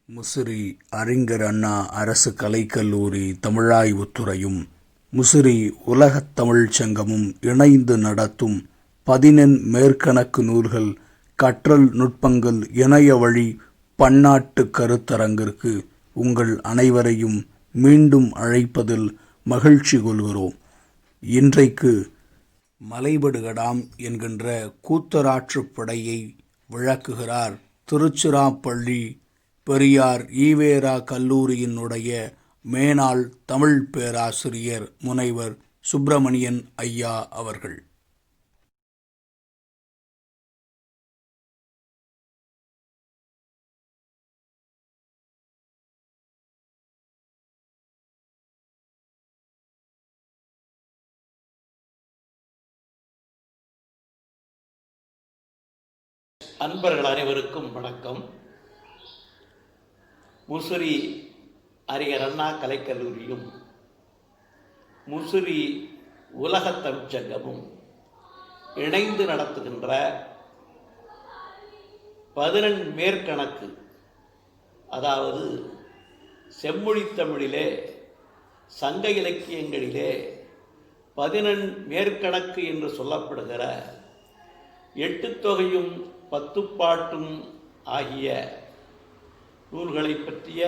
முசிறி அறிஞர் அண்ணா அரசு கலைக்கல்லூரி தமிழாய்வுத்துறையும் முசிறி உலகத் தமிழ்ச் சங்கமும் இணைந்து நடத்தும் 10 மேற்கணக்கு நூல்கள் கற்றல் நுட்பங்கள் இணைய வழி பன்னாட்டு கருத்தரங்கிற்கு உங்கள் அனைவரையும் மீண்டும் அழைப்பதில் மகிழ்ச்சி கொள்கிறோம். இன்றைக்கு மலைபடுகடாம் என்கின்ற கூத்தராற்றுப்படையை விளக்குகிறார் திருச்சிராப்பள்ளி பெரியார் ஈவேரா கல்லூரியினுடைய மேனாள் தமிழ் பேராசிரியர் முனைவர் சுப்பிரமணியன் ஐயா அவர்கள். அன்பர்கள் அனைவருக்கும் வணக்கம். முசிறி அறிஞர் அண்ணா கலைக்கல்லூரியும் முசிறி உலகத் தமிழ்ச் சங்கமும் இணைந்து நடத்துகின்ற 10 மேற்கணக்கு, அதாவது செம்மொழித் தமிழிலே சங்க இலக்கியங்களிலே 10 மேற்கணக்கு என்று சொல்லப்படுகிற 8 தொகையும் 10 பாட்டும் ஆகிய நூல்களை பற்றிய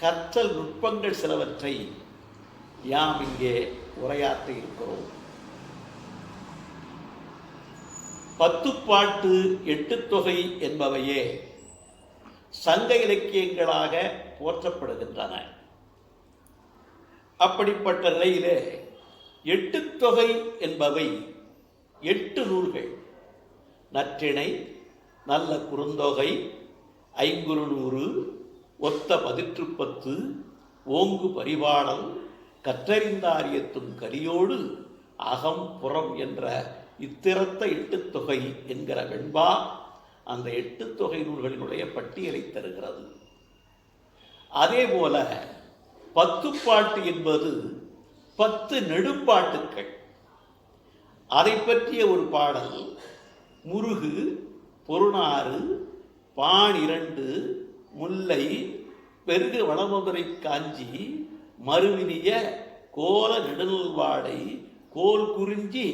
கற்றல் நுட்பங்கள் சிலவற்றை யாம் இங்கே உரையாற்ற இருக்கிறோம். 10 பாட்டு 8 தொகை என்பவையே சங்க இலக்கியங்களாக போற்றப்படுகின்றன. அப்படிப்பட்ட நிலையிலே 8 தொகை என்பவை 8 நூல்கள்: நற்றிணை, நல்ல குறுந்தொகை, ஐங்குறுநூறு, ஒத்த 10, ஓங்கு பரிபாடல், கற்றறிந்தாரியத்தும் கரியோடு அகம் புறம் என்ற இத்திரத்த 8 தொகை என்கிற வெண்பா அந்த 8 தொகை நூல்களினுடைய பட்டியலை தருகிறது. அதேபோல 10 பாட்டு என்பது 10 நெடும்பாட்டுக்கள். அதை பற்றிய ஒரு பாடல்: முருகு, பொருணாறு, பாண் 2, முல்லை, பெருகு வளமுதுரை காஞ்சி, மறுவினிய கோல நெடுநல்வாடை, கோல் குறிஞ்சி,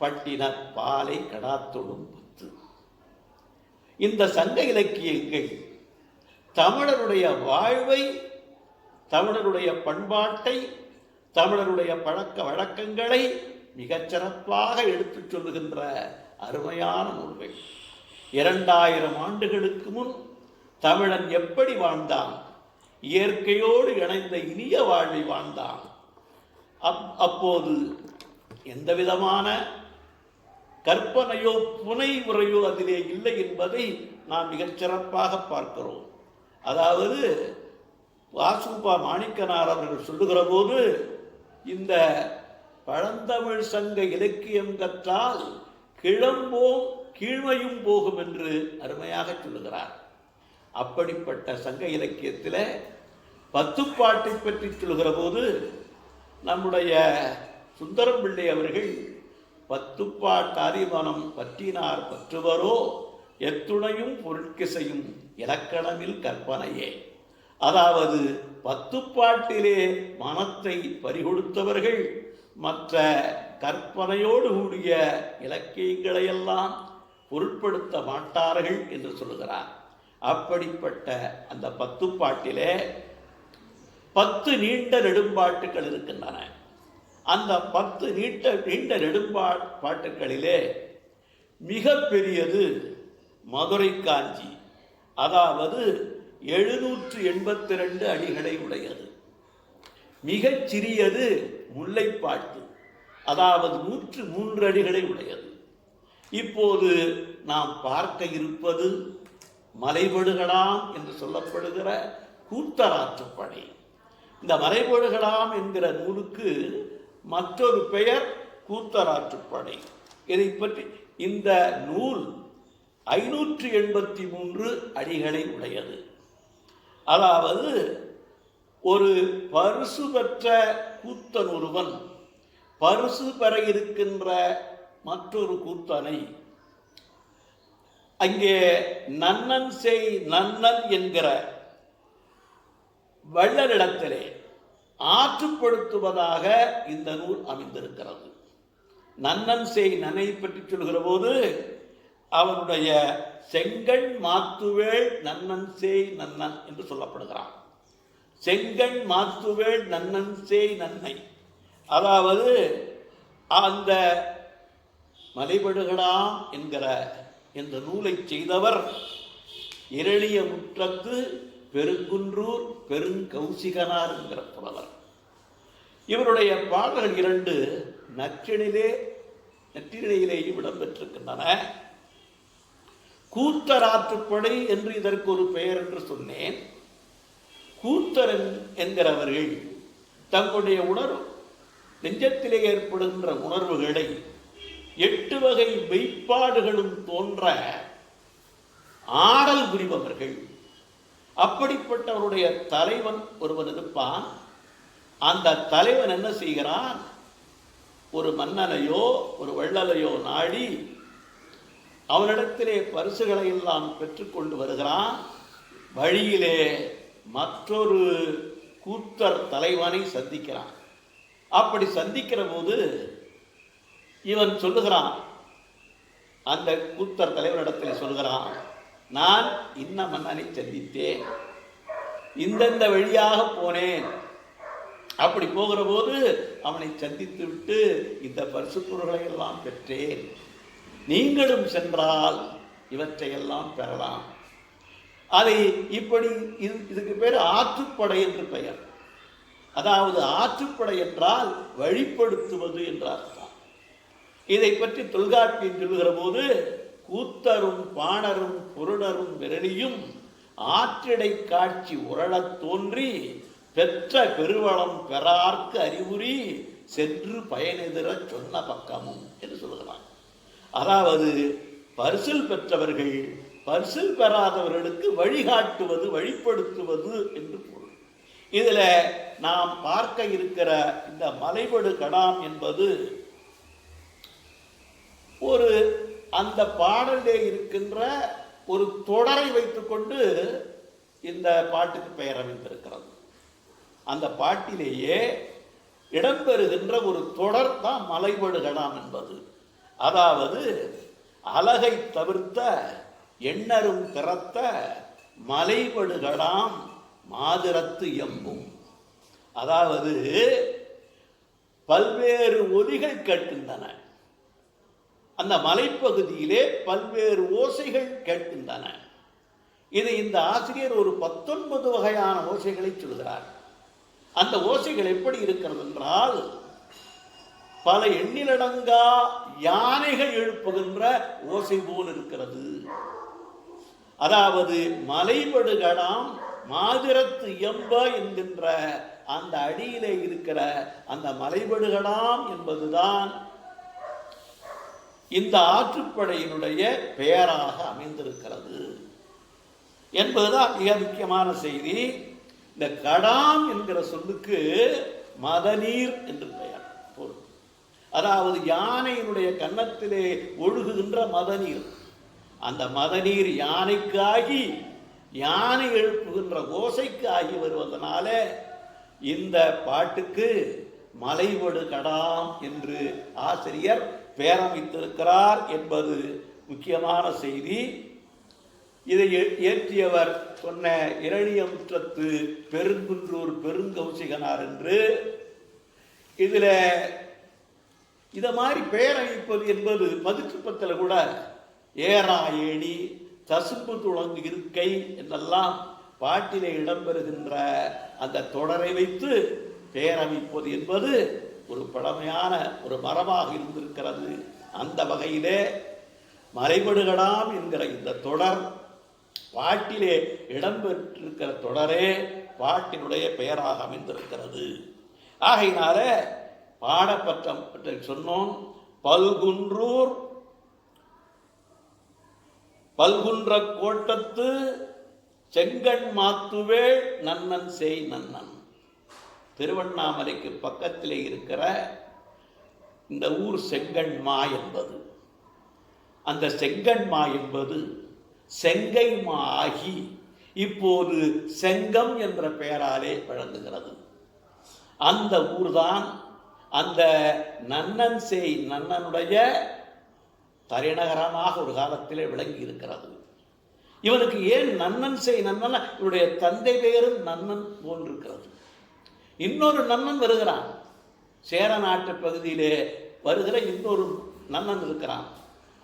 பட்டினர் பாலை கடாத்தொடும் 10. இந்த சங்க இலக்கியங்கள் தமிழருடைய வாழ்வை, தமிழருடைய பண்பாட்டை, தமிழருடைய பழக்க வழக்கங்களை மிகச்சிறப்பாக எடுத்துச் சொல்லுகின்ற அருமையான நூல்கள். 2000 ஆண்டுகளுக்கு முன் தமிழன் எப்படி வாழ்ந்தான், இயற்கையோடு இணைந்த இனிய வாழ்வை வாழ்ந்தான், அப்போது எந்த விதமான கற்பனையோ புனை உரையோ அதிலே இல்லை என்பதை நாம் மிகச்சிறப்பாக பார்க்கிறோம். அதாவது வாசுபா மாணிக்கனார் அவர்கள் சொல்லுகிற போது, இந்த பழந்தமிழ் சங்க இலக்கியம் கற்றால் கிளம்போம் கீழ்மையும் போகும் என்று அருமையாக சொல்லுகிறார். அப்படிப்பட்ட சங்க இலக்கியத்தில் 10 பாட்டை பற்றி சொல்லுகிற போது நம்முடைய சுந்தரம் பிள்ளை அவர்கள் 10 பாட்டாரிமனம் பற்றினார் பற்றுவரோ எத்துணையும் பொருட்கிசையும் இலக்கணமில் கற்பனையே. அதாவது 10 பாட்டிலே மனத்தை பறிகொடுத்தவர்கள் மற்ற கற்பனையோடு கூடிய இலக்கியங்களையெல்லாம் பொருட்படுத்த மாட்டார்கள் என்று சொல்லுகிறார். அப்படிப்பட்ட அந்த 10 பாட்டிலே 10 நீண்ட நெடும்பாட்டுக்கள் இருக்கின்றன. அந்த 10 நீண்ட நெடும்பாட்டுக்களிலே மிக பெரியது மதுரை காஞ்சி, அதாவது 782 அடிகளை உடையது. மிகச் சிறியது முல்லைப்பாட்டு, அதாவது 103 அடிகளை உடையது. இப்போது நாம் பார்க்க இருப்பது மலைபடுகடாம் என்று சொல்லப்படுகிற கூத்தராற்றுப்படை. இந்த மலைபடுகடாம் என்கிற நூலுக்கு மற்றொரு பெயர் கூத்தராற்றுப்படை. இதை பற்றி இந்த நூல் 583 அடிகளை உடையது. அதாவது ஒரு பரிசு பெற்ற கூத்தன் ஒருவன் பரிசு பெற இருக்கின்ற மற்றொரு கூத்தனை அங்கே நன்னன் செய் நன்னன் என்கிற வள்ளலிடத்திலே ஆற்றுப்படுத்துவதாக இந்த நூல் அமைந்திருக்கிறது. நன்னன் செய் நன்னை பற்றி சொல்கிற போது அவனுடைய செங்கண் மாத்துவேள் நன்னன் செய் நன்னன் என்று சொல்லப்படுகிறான். செங்கண் மாத்துவேள் நன்னன் செய் நன்னை, அதாவது அந்த மலைபடுகடாம் என்கிற இந்த நூலை செய்தவர் இரளிய முற்றத்து பெருங்குன்றூர் பெருங்கௌசிகனார் என்கிற புலவர். இவருடைய பாடல்கள் 2 நற்றிணையிலேயும் இடம்பெற்றிருக்கின்றன. கூத்தராற்றுப்படை என்று இதற்கு ஒரு பெயர் என்று சொன்னேன். கூத்தர் என்கிறவர்கள் தங்களுடைய நெஞ்சத்திலே ஏற்படுகின்ற உணர்வுகளை 8 வகை மெய்ப்பாடுகளும் தோன்ற ஆடல் புரிபவர்கள். அப்படிப்பட்டவருடைய தலைவன் ஒருவன் இருப்பான். அந்த தலைவன் என்ன செய்கிறான்? ஒரு மன்னனையோ ஒரு வள்ளலையோ நாடி அவனிடத்திலே பரிசுகளை எல்லாம் பெற்றுக்கொண்டு வருகிறான். வழியிலே மற்றொரு கூத்தர் தலைவனை சந்திக்கிறான். அப்படி சந்திக்கிற போது இவன் சொல்லுகிறான், அந்த கூத்தர் தலைவனிடத்தில் சொல்கிறான், நான் இன்ன மன்னனை சந்தித்தேன், இந்தந்த வழியாக போனேன். அப்படி போகிற போது அவனை சந்தித்து விட்டு இந்த பரிசு பொருள்களை எல்லாம் பெற்றேன். நீங்களும் சென்றால் இவற்றையெல்லாம் பெறலாம். அதை இப்படி இதுக்கு பேர் ஆற்றுப்படை என்று பெயர். அதாவது ஆற்றுப்படை என்றால் வழிப்படுத்துவது என்ற அர்த்தம். இதை பற்றி தொல்காப்பியம் சொல்லுகிற போது கூத்தரும் பாணரும் பொருணரும் விரலியும் ஆற்றிடை காட்சி உரளத் தோன்றி பெற்ற பெருவளம் பெறார்க்கு அறிவுரி சென்று பயனெதிர சொன்ன பக்கமும் என்று சொல்லுகிறான். அதாவது பரிசில் பெற்றவர்கள் பரிசில் பெறாதவர்களுக்கு வழிகாட்டுவது வழிப்படுத்துவது என்று பொருள். இதில் நாம் பார்க்க இருக்கிற இந்த மலைபடு கடாம் என்பது ஒரு அந்த பாடலே இருக்கின்ற ஒரு தொடரை வைத்துக்கொண்டு இந்த பாட்டுக்கு பெயர் அமைந்திருக்கிறது. அந்த பாட்டிலேயே இடம்பெறுகின்ற ஒரு தொடர் தான் மலைபடு கடாம் என்பது. அதாவது அலகை தவிர்த்த எண்ணரும் பிறத்த மலைபடுகடாம் மாதிரத்து எம்பும். அதாவது பல்வேறு ஒலிகள் கேட்கின்றன. அந்த மலைப்பகுதியிலே பல்வேறு ஓசைகள் கேட்கின்றன. இது இந்த ஆசிரியர் ஒரு 19 வகையான ஓசைகளை சொல்கிறார். அந்த ஓசைகள் எப்படி இருக்கிறது என்றால், பல எண்ணிலடங்கா யானைகள் எழுப்புகின்ற ஓசை போல் இருக்கிறது. அதாவது மலைபடுகடாம் மாதிரத்து எம்ப என்கின்ற அந்த அடியிலே இருக்கிற அந்த மலைபடுகடாம் என்பதுதான் இந்த ஆற்றுப்படையினுடைய பெயராக அமைந்திருக்கிறது என்பதுதான் மிக முக்கியமான செய்தி. இந்த கடாம் என்கிற சொல்லுக்கு மதநீர் என்று பெயர் பொருள். அதாவது யானையினுடைய கன்னத்திலே ஒழுகுகின்ற மதநீர். அந்த மதநீர் யானைக்காகி யானை எழுப்புகின்ற ஓசைக்கு ஆகி வருவதனால இந்த பாட்டுக்கு மலைபடு கடாம் என்று ஆசிரியர் பெயரமைத்திருக்கிறார் என்பது முக்கியமான செய்தி. இதை இயற்றியவர் சொன்ன இரணிய முற்றத்து பெருங்குன்றூர் பெருங்கௌசிகனார் என்று. இதில் இதை மாதிரி பெயரமைப்பது என்பது மதுச்சுப்பத்தில் கூட ஏறா ஏணி தசும்பு துளங்கு இருக்கை என்றெல்லாம் பாட்டிலே இடம்பெறுகின்ற அந்த தொடரை வைத்து பெயரமைப்பது என்பது ஒரு பழமையான ஒரு மரபாக இருந்திருக்கிறது. அந்த வகையிலே மலைபடுகடாம் என்கிற இந்த தொடர் பாட்டிலே இடம்பெற்றிருக்கிற தொடரே பாட்டினுடைய பெயராக அமைந்திருக்கிறது. ஆகையினால பாடப்பற்றம் பற்றி சொன்னோம். பல்குன்ற கோட்டத்து செங்கண் மாத்துவேள் நன்னன் செய் நன்னன். திருவண்ணாமலைக்கு பக்கத்திலே இருக்கிற இந்த ஊர் செங்கண்மா என்பது. அந்த செங்கண்மா என்பது செங்கைமா ஆகி இப்போது செங்கம் என்ற பெயராலே வழங்குகிறது. அந்த ஊர்தான் அந்த நன்னன் சேய் நன்னனுடைய தலைநகரமாக ஒரு காலத்திலே விளங்கி இருக்கிறது. இவனுக்கு ஏன் நன்னன் சேய் நன்னன்? இவருடைய தந்தை பெயரும் நன்னன் போன்றிருக்கிறது. இன்னொரு நன்னன் வருகிறான், சேர நாட்டு பகுதியிலே வருகிற இன்னொரு நன்னன் இருக்கிறான்.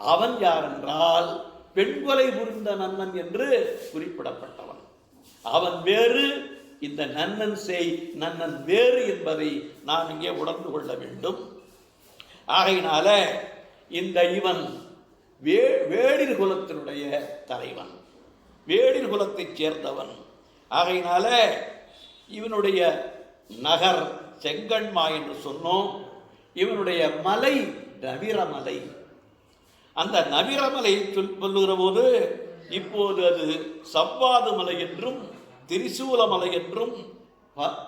அவன் யார் என்றால் பெண்கொலை புரிந்த நன்னன் என்று குறிப்பிடப்பட்டவன். அவன் வேறு, இந்த நன்னன் சேய் நன்னன் வேறு என்பதை நாம் இங்கே உணர்ந்து கொள்ள வேண்டும். ஆகையினால இந்த இவன் வேளிர் குலத்தினுடைய தலைவன், வேளிர் குலத்தைச் சேர்ந்தவன். ஆகையினால இவனுடைய நகர் செங்கண்மா என்று சொன்னோம். இவனுடைய மலை நவிரமலை. அந்த நவிரமலை சொல்லுகிற போது இப்போது அது சவ்வாது மலை என்றும் திரிசூலமலை என்றும்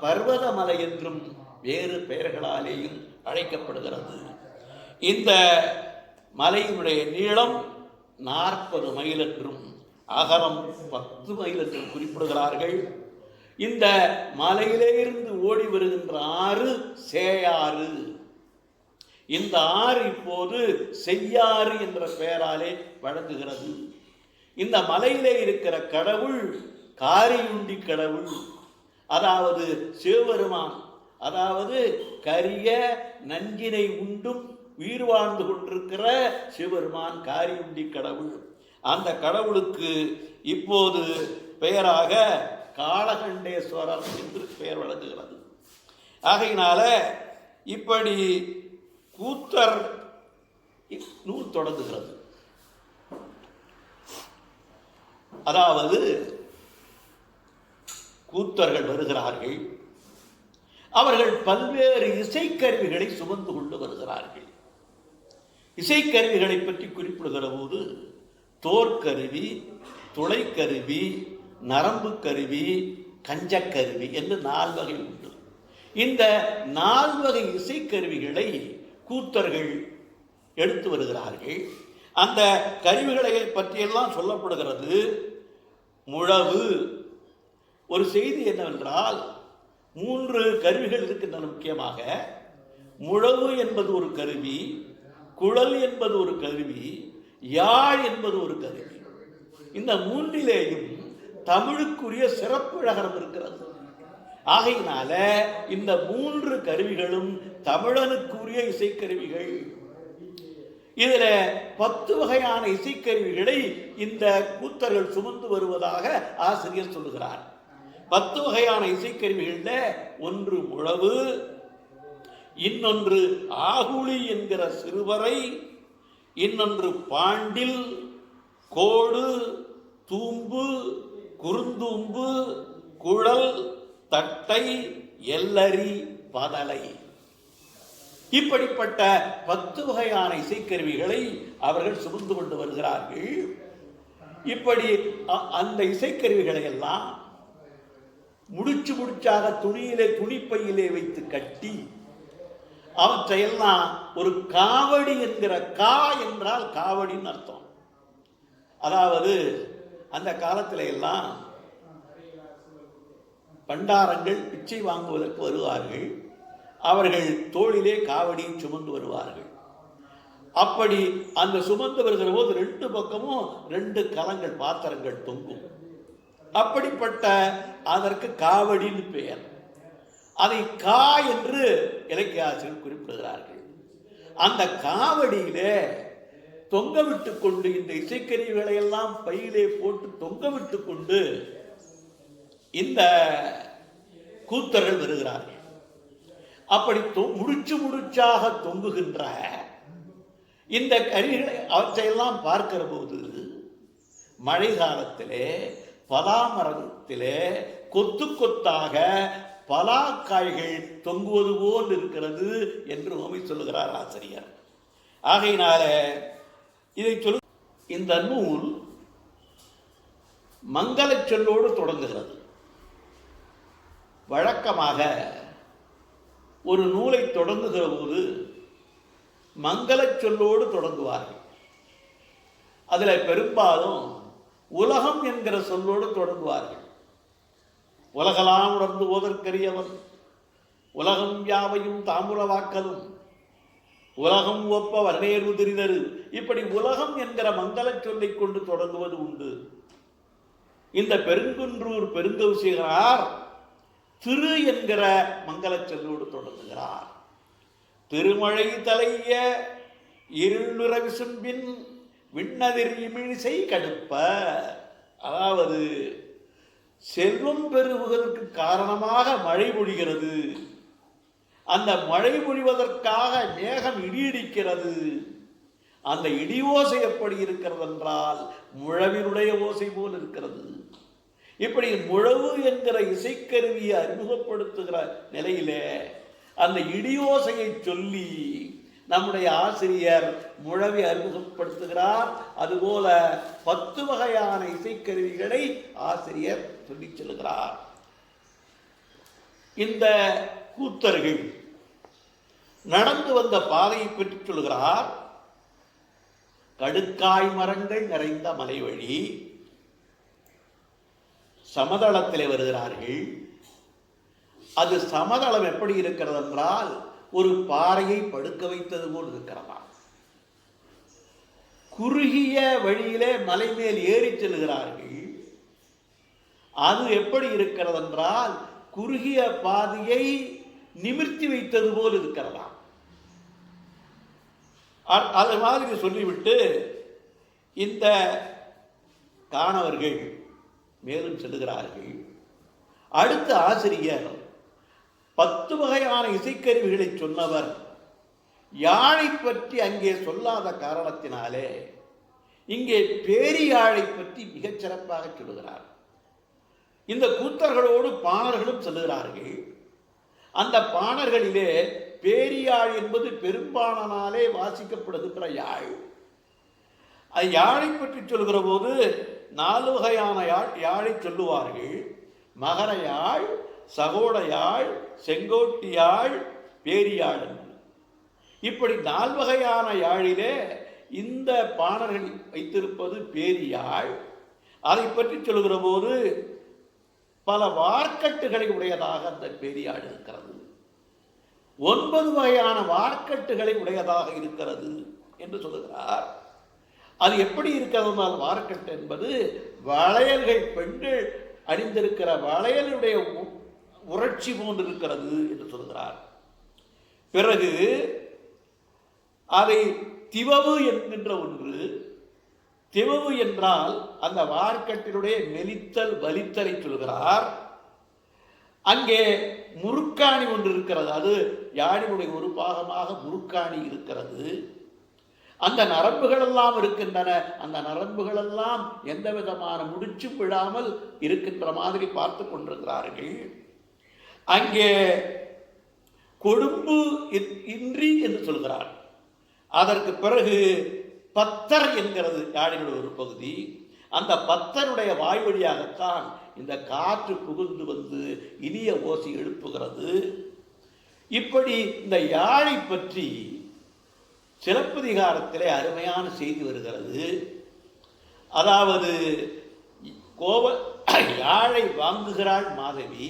பர்வதமலை என்றும் வேறு பெயர்களாலேயும் அழைக்கப்படுகிறது. இந்த மலையினுடைய நீளம் 40 மைல் என்றும் அகலம் 10 மைல் என்றும் குறிப்பிடுகிறார்கள். இந்த மலையிலே இருந்து ஓடி வருகின்ற ஆறு சேயாறு. இந்த ஆறு இப்போது செய்யாறு என்ற பெயராலே வழங்குகிறது. இந்த மலையிலே இருக்கிற கடவுள் காரியுண்டி கடவுள், அதாவது சிவபெருமான், அதாவது கரிய நஞ்சினை உண்டும் உயிர் வாழ்ந்து கொண்டிருக்கிற சிவபெருமான் காரியுண்டி கடவுள். அந்த கடவுளுக்கு இப்போது பெயராக காளகண்டேஸ்வரர் என்று பெயர் வழங்குகிறது. ஆகையினால இப்படி கூத்தர் நூல் தொடங்குகிறது. அதாவது கூத்தர்கள் வருகிறார்கள், அவர்கள் பல்வேறு இசைக்கருவிகளை சுமந்து கொண்டு வருகிறார்கள். இசைக்கருவிகளை பற்றி குறிப்பிடுகிற போது தோற்கருவி, துளைக்கருவி, நரம்பு கருவி, கஞ்சக்கருவி என்று 4 வகை உண்டு. இந்த 4 வகை இசைக்கருவிகளை கூத்தர்கள் எடுத்து வருகிறார்கள். அந்த கருவிகளை பற்றியெல்லாம் சொல்லப்படுகிறது. முழவு, ஒரு செய்தி என்னவென்றால் 3 கருவிகள் இருக்கின்றன. முக்கியமாக முழவு என்பது ஒரு கருவி, குழல் என்பது ஒரு கருவி, யாழ் என்பது ஒரு கருவி. இந்த 3லேயும் தமிழுக்குரிய சிறப்பு ழகரம் இருக்கிறது. ஆகையினால இந்த 3 கருவிகளும் தமிழனுக்குரிய இசைக்கருவிகள். இதுல 10 வகையான இசைக்கருவிகளை இந்த கூத்தர்கள் சுமந்து வருவதாக ஆசிரியர் சொல்லுகிறார். 10 வகையான இசைக்கருவிகள்ல ஒன்று முழவு, இன்னொன்று ஆகுளி என்கிற சிறுவரை, இன்னொன்று பாண்டில், கோடு, தூம்பு, குறுந்தூம்பு, குழல், தட்டை, எல்லரி, பதலை. இப்படிப்பட்ட 10 வகையான இசைக்கருவிகளை அவர்கள் சுமந்து கொண்டு வருகிறார்கள். இப்படி அந்த இசைக்கருவிகளை எல்லாம் முடிச்சாக துணியிலே துணிப்பையிலே வைத்து கட்டி அவற்றையெல்லாம் ஒரு காவடி என்கிற, கா என்றால் காவடின்னு அர்த்தம். அதாவது அந்த காலத்தில எல்லாம் பண்டாரங்கள் பிச்சை வாங்குவதற்கு வருவார்கள். அவர்கள் தோளிலே காவடியை சுமந்து வருவார்கள். அப்படி அந்த சுமந்து வருகிற போது 2 பக்கமும் 2 கலங்கள், பாத்திரங்கள் தொங்கும். அப்படிப்பட்ட அதற்கு காவடின்னு பெயர். அதை கா என்று இலக்கிய ஆசிரியர் குறிப்பிடுகிறார்கள். அந்த காவடியிலே தொங்க விட்டு கொண்டு, இந்த இசைக்கருவிகளை எல்லாம் பையிலே போட்டு தொங்க விட்டு கொண்டு இந்த கூத்தர்கள் வருகிறார்கள். அப்படி முடிச்சாக தொங்குகின்ற இந்த கருவிகளை அவற்றையெல்லாம் பார்க்கிற போது மழை காலத்திலே பலாமரத்திலே கொத்து கொத்தாக பலாக்காய்கள் தொங்குவது போல் இருக்கிறது என்று உவமை சொல்லுகிறார் ஆசிரியர். ஆகையினால இதை சொல், இந்த நூல் மங்கள சொல்லோடு தொடங்குகிறது. வழக்கமாக ஒரு நூலை தொடங்குகிற போது மங்கள சொல்லோடு தொடங்குவார்கள். அதில் பெரும்பாலும் உலகம் என்கிற சொல்லோடு தொடங்குவார்கள். உலகலாம் உணர்ந்து ஓதற்கரியவன், உலகம் யாவையும் தாமுலவாக்கலும், உலகம் ஒப்ப வர்ணேர் உதிரிதரு. இப்படி உலகம் என்கிற மங்கள சொல்லை கொண்டு தொடங்குவது உண்டு. இந்த பெருங்குன்றூர் பெருங்கௌசிகனார் திரு என்கிற மங்கள சொல்லோடு தொடங்குகிறார். திருமழை தலைய இருள் நிறவி சும்பின் விண்ணதிர் இமிழிசை கடுப்ப. அதாவது செல்வம் பெறுவதற்கு காரணமாக மழை பொழிகிறது. அந்த மழை பொழிவதற்காக மேகம் இடிக்கிறது. அந்த இடி ஓசை எப்படி இருக்கிறது என்றால் முழவினுடைய ஓசை போல் இருக்கிறது. இப்படி முழவு என்கிற இசைக்கருவியை அறிமுகப்படுத்துகிற நிலையிலே அந்த இடியோசையை சொல்லி நம்முடைய ஆசிரியர் முழவை அறிமுகப்படுத்துகிறார். அதுபோல 10 வகையான இசைக்கருவிகளை ஆசிரியர் சொல்லி செல்கிறார். இந்த கூத்தர்கள் நடந்து வந்த பாதையை பற்றி சொல்கிறார். கடுக்காய் மரங்கள் நிறைந்த மலைவழி, சமதளத்திலே வருகிறார்கள். அது சமதளம் எப்படி இருக்கிறது என்றால் ஒரு பாறையை படுக்க வைத்தது போல் இருக்கிறதா. குறுகிய வழியிலே மலை மேல் ஏறி செல்கிறார்கள். அது எப்படி இருக்கிறது என்றால் குறுகிய பாதையை நிமிர்த்தி வைத்தது போல் இருக்கிறதா. அது மாதிரி சொல்லிவிட்டு இந்த காணவர்கள் மேலும் செல்கிறார்கள். அடுத்த ஆசிரியர் 10 வகையான இசைக்கருவிகளை சொன்னவர் யாழை பற்றி அங்கே சொல்லாத காரணத்தினாலே இங்கே பேரியாழை பற்றி மிகச் சிறப்பாக சொல்லுகிறார். இந்த கூத்தர்களோடு பாணர்களும் செல்லுகிறார்கள். அந்த பாணர்களிலே பேரியாழ் என்பது பெரும்பாலானாலே வாசிக்கப்படுகின்ற யாழ். அது யாழை பற்றி சொல்கிற போது 4 வகையான யாழை சொல்லுவார்கள். மகர யாழ், சகோட யாழ், செங்கோட்டி யாழ், பேரியாழ். இப்படி 4 வகையான யாழிலே இந்த பாணர்கள் வைத்திருப்பது பேரியாழ். அதை பற்றி சொல்கிற போது பல வார்க்கட்டுகளை உடையதாக அந்த பேரியாழ் இருக்கிறது. 9 வகையான வார்க்கட்டுகளை உடையதாக இருக்கிறது என்று சொல்லுகிறார். அது எப்படி இருக்கிறது? வார்க்கட்டு என்பது வளையல்கள், பெண்கள் அணிந்திருக்கிற வளையலுடைய உணர்ச்சி போன்று இருக்கிறது என்று சொல்கிறார். பிறகு அதை திவவு என்கின்ற ஒன்று. திவவு என்றால் அந்த வார்க்கட்டினுடைய மெலித்தல் வலித்தலை சொல்கிறார். அங்கே முறுக்காணி ஒன்று இருக்கிறது. அது யாழினுடைய ஒரு பாகமாக முறுக்காணி இருக்கிறது. அந்த நரம்புகள் எல்லாம் இருக்கின்றன. அந்த நரம்புகள் எல்லாம் எந்த விதமான முடிச்சும் விழாமல் இருக்கின்ற மாதிரி பார்த்து கொண்டிருக்கிறார்கள். அங்கே கொடும்பு இன்றி என்று சொல்கிறார். அதற்கு பிறகு பத்தர் என்கிறது யாழினுடைய ஒரு பகுதி. அந்த பத்தருடைய வாய் வழியாகத்தான் இந்த காற்று புகுந்து வந்து இனிய ஓசை எழுப்புகிறது. இப்படி இந்த யாழை பற்றி சிலப்பதிகாரத்திலே அருமையான செய்தி வருகிறது. அதாவது யாழை வாங்குகிறாள் மாதவி.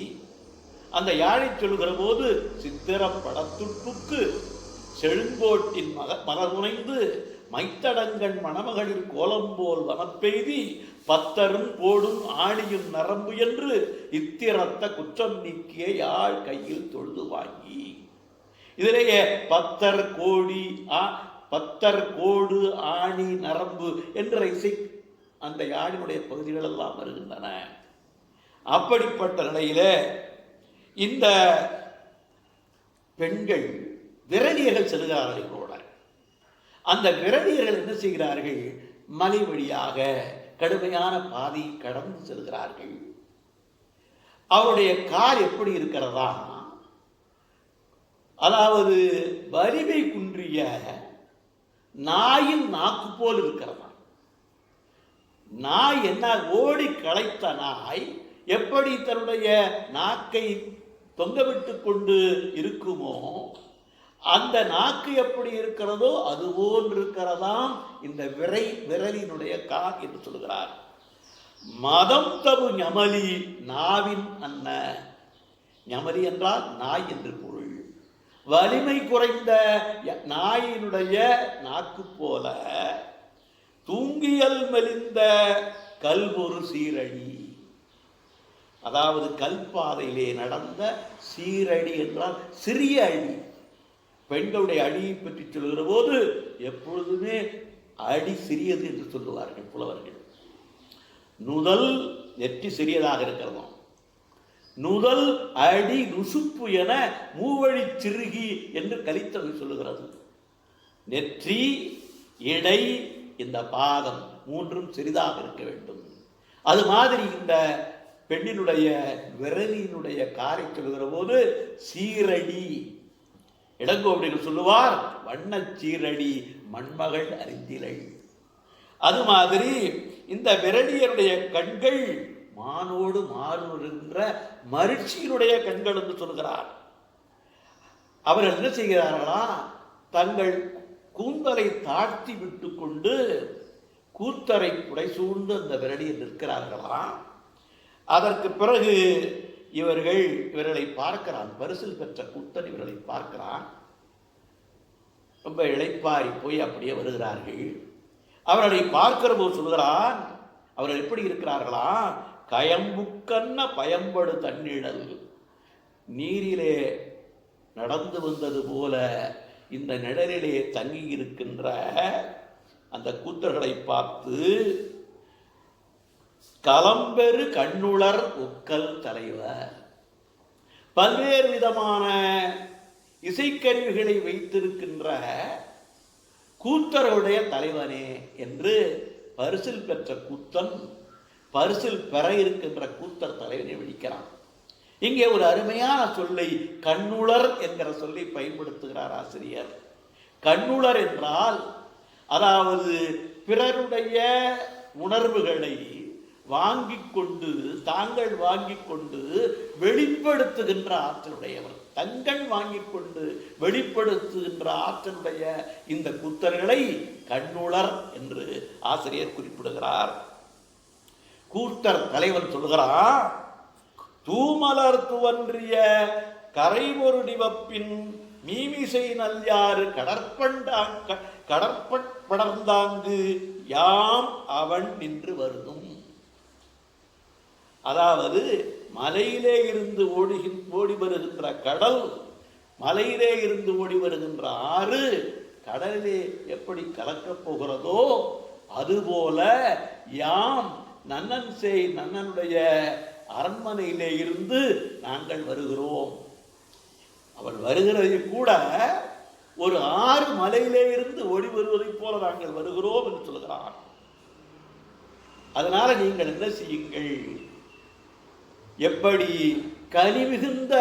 அந்த யாழை சொல்கிற போது சித்திர படத்துட்புக்கு செழுங்கோட்டின் மலர் முனைந்து மைத்தடங்கண் மணமகளிர் கோலம்போல் வனப்பெய்தி பத்தரும் போடும் ஆணியும் நரம்பு என்று இத்திரத்த குற்றம் நீக்கிய யாழ் கையில் தொழுது வாங்கி. இதிலேயே பத்தர் கோடி பத்தர் கோடு ஆணி நரம்பு என்ற இசை அந்த யாழினுடைய பகுதிகள் எல்லாம் வருகின்றன. அப்படிப்பட்ட நிலையில இந்த பெண்கள் விரலியர்கள் செல்கிறார்கள். அந்த விரலியர்கள் என்ன செய்கிறார்கள்? மலை வழியாக கடுமையான பாதை கடந்து செல்கிறார்கள். அவருடைய கால் எப்படி இருக்கிறதா? அதாவது வலிமை குன்றிய நாயின் நாக்கு போல் இருக்கிறதா. நாய் என்ன, ஓடி களைத்த நாய் எப்படி தன்னுடைய நாக்கை தொங்கவிட்டு கொண்டு இருக்குமோ அந்த நாக்கு எப்படி இருக்கிறதோ அது போன்று இருக்கிறதாம் இந்த விரலினுடைய கால் என்று சொல்கிறார். மதம் தவு ஞமலி நாவின் அன்ன. ஞமலி என்றால் நாய் என்று பொருள். வலிமை குறைந்த நாயினுடைய நாக்கு போல தூங்கியல் மெலிந்த கல்வொரு சீரடி. அதாவது கல்பாதையிலே நடந்த சீரடி என்றால் சிறிய அடி. பெண்களுடைய அடியை பற்றி சொல்லுகிற போது எப்பொழுதுமே அடி சிறியது என்று சொல்லுவார்கள் புலவர்கள். நுதல் நெற்றி சிறியதாக இருக்கிறதோ, நுதல் அடி நுசுப்பு என மூவழி சிறுகி என்று கலித்தொகை சொல்லுகிறது. நெற்றி, இடை, இந்த பாதம் மூன்றும் சிறிதாக இருக்க வேண்டும். அது மாதிரி இந்த பெண்ணினுடைய விரலினுடைய காரை சொல்லுகிற போது சீரடி. இடங்கோவடிகள் சொல்லுவார், வண்ண சீரடி மண்மகள் அறிந்திலை. அது மாதிரி இந்த விரலியருடைய கண்கள் மானோடு மாறுகின்ற மகிழ்ச்சியினுடைய கண்கள் என்று சொல்கிறார். அவர்கள் என்ன செய்கிறார்களா, தங்கள் கூந்தலை தாழ்த்தி விட்டு கொண்டு கூத்தரை புடை சூழ்ந்து அந்த விரலியில் நிற்கிறார்களா. அதற்கு பிறகு இவர்களை பார்க்கிறான். பரிசில் பெற்ற கூத்தன் இவர்களை பார்க்கிறான். ரொம்ப இளைப்பாரி போய் அப்படியே வருகிறார்கள். அவர்களை பார்க்கிற போது சொல்கிறான், அவர்கள் எப்படி இருக்கிறார்களா, கயம்புக்கன்ன பயம்படு தண்ணீழல். நீரிலே நடந்து வந்தது போல இந்த நிழலிலே தங்கி இருக்கின்ற அந்த கூத்தர்களை பார்த்து கலம்பெரு கண்ணுளர் ஒக்கல் தலைவர். பல்வேறு விதமான இசைக்கருவிகளை வைத்திருக்கின்ற கூத்தருடைய தலைவனே என்று பரிசில் பெற்ற கூத்தன் பரிசில் பெற இருக்கின்ற கூத்தர் தலைவனை விழிக்கிறான். இங்கே ஒரு அருமையான சொல்லை கண்ணுளர் என்கிற சொல்லை பயன்படுத்துகிறார் ஆசிரியர். கண்ணுளர் என்றால் அதாவது பிறருடைய உணர்வுகளை வாங்கிக் கொண்டு தாங்கள் வாங்கிக் கொண்டு வெளிப்படுத்துகின்ற ஆற்றலுடையவர். தங்கள் வாங்கிக் கொண்டு வெளிப்படுத்துகின்ற ஆற்றலுடைய இந்த கூத்தர்களை கண்ணுளர் என்று ஆசிரியர் குறிப்பிடுகிறார். கூத்தர் தலைவன் சொல்கிறார், தூமலர் துவன்றிய கரைபொருடிவப்பின் மீமிசை நல்யாறு கடற்படர்ந்தாங்கு யாம் அவன் நின்று வருதும். அதாவது மலையிலே இருந்து ஓடி வருகின்ற கடல், மலையிலே இருந்து ஓடி வருகின்ற ஆறு கடலிலே எப்படி கலக்கப் போகிறதோ அதுபோல யாம் நன்னன் செய் நன்னனுடைய அரண்மனையிலே இருந்து நாங்கள் வருகிறோம். அவள் வருகிறது கூட ஒரு ஆறு மலையிலே இருந்து ஓடி வருவதைப் போல நாங்கள் வருகிறோம் என்று சொல்கிறான். அதனால நீங்கள் என்ன செய்யுங்கள், எப்படி கனி மிகுந்த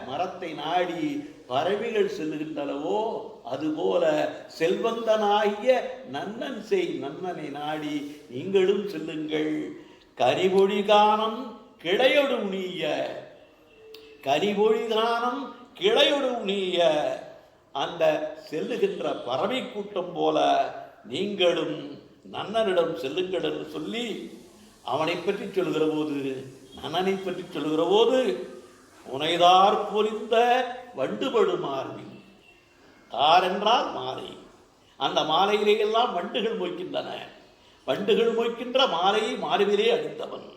மரத்தை நாடி பறவைகள் செல்லுகின்றனவோ அதுபோல செல்வந்தனாகிய நன்னன் செய் நன்னனை நாடி நீங்களும் செல்லுங்கள். கனிமொழி கானம் கிளையொடு உணிய, கனிமொழி கானம் கிளையொடு உணிய அந்த செல்லுகின்ற பறவை கூட்டம் போல நீங்களும் நன்னனிடம் செல்லுங்கள் என்று சொல்லி அவனை பற்றி சொல்கிற போது, நன்னனை பற்றி சொல்கிற போது, புனைதார் பொறிந்த வண்டுபடு மார்பில், தார் என்றால் மாலை, அந்த மாலையிலே எல்லாம் வண்டுகள் மொய்க்கின்றன. வண்டுகள் மொய்க்கின்ற மாலையை மார்பிலே அடித்தவன்,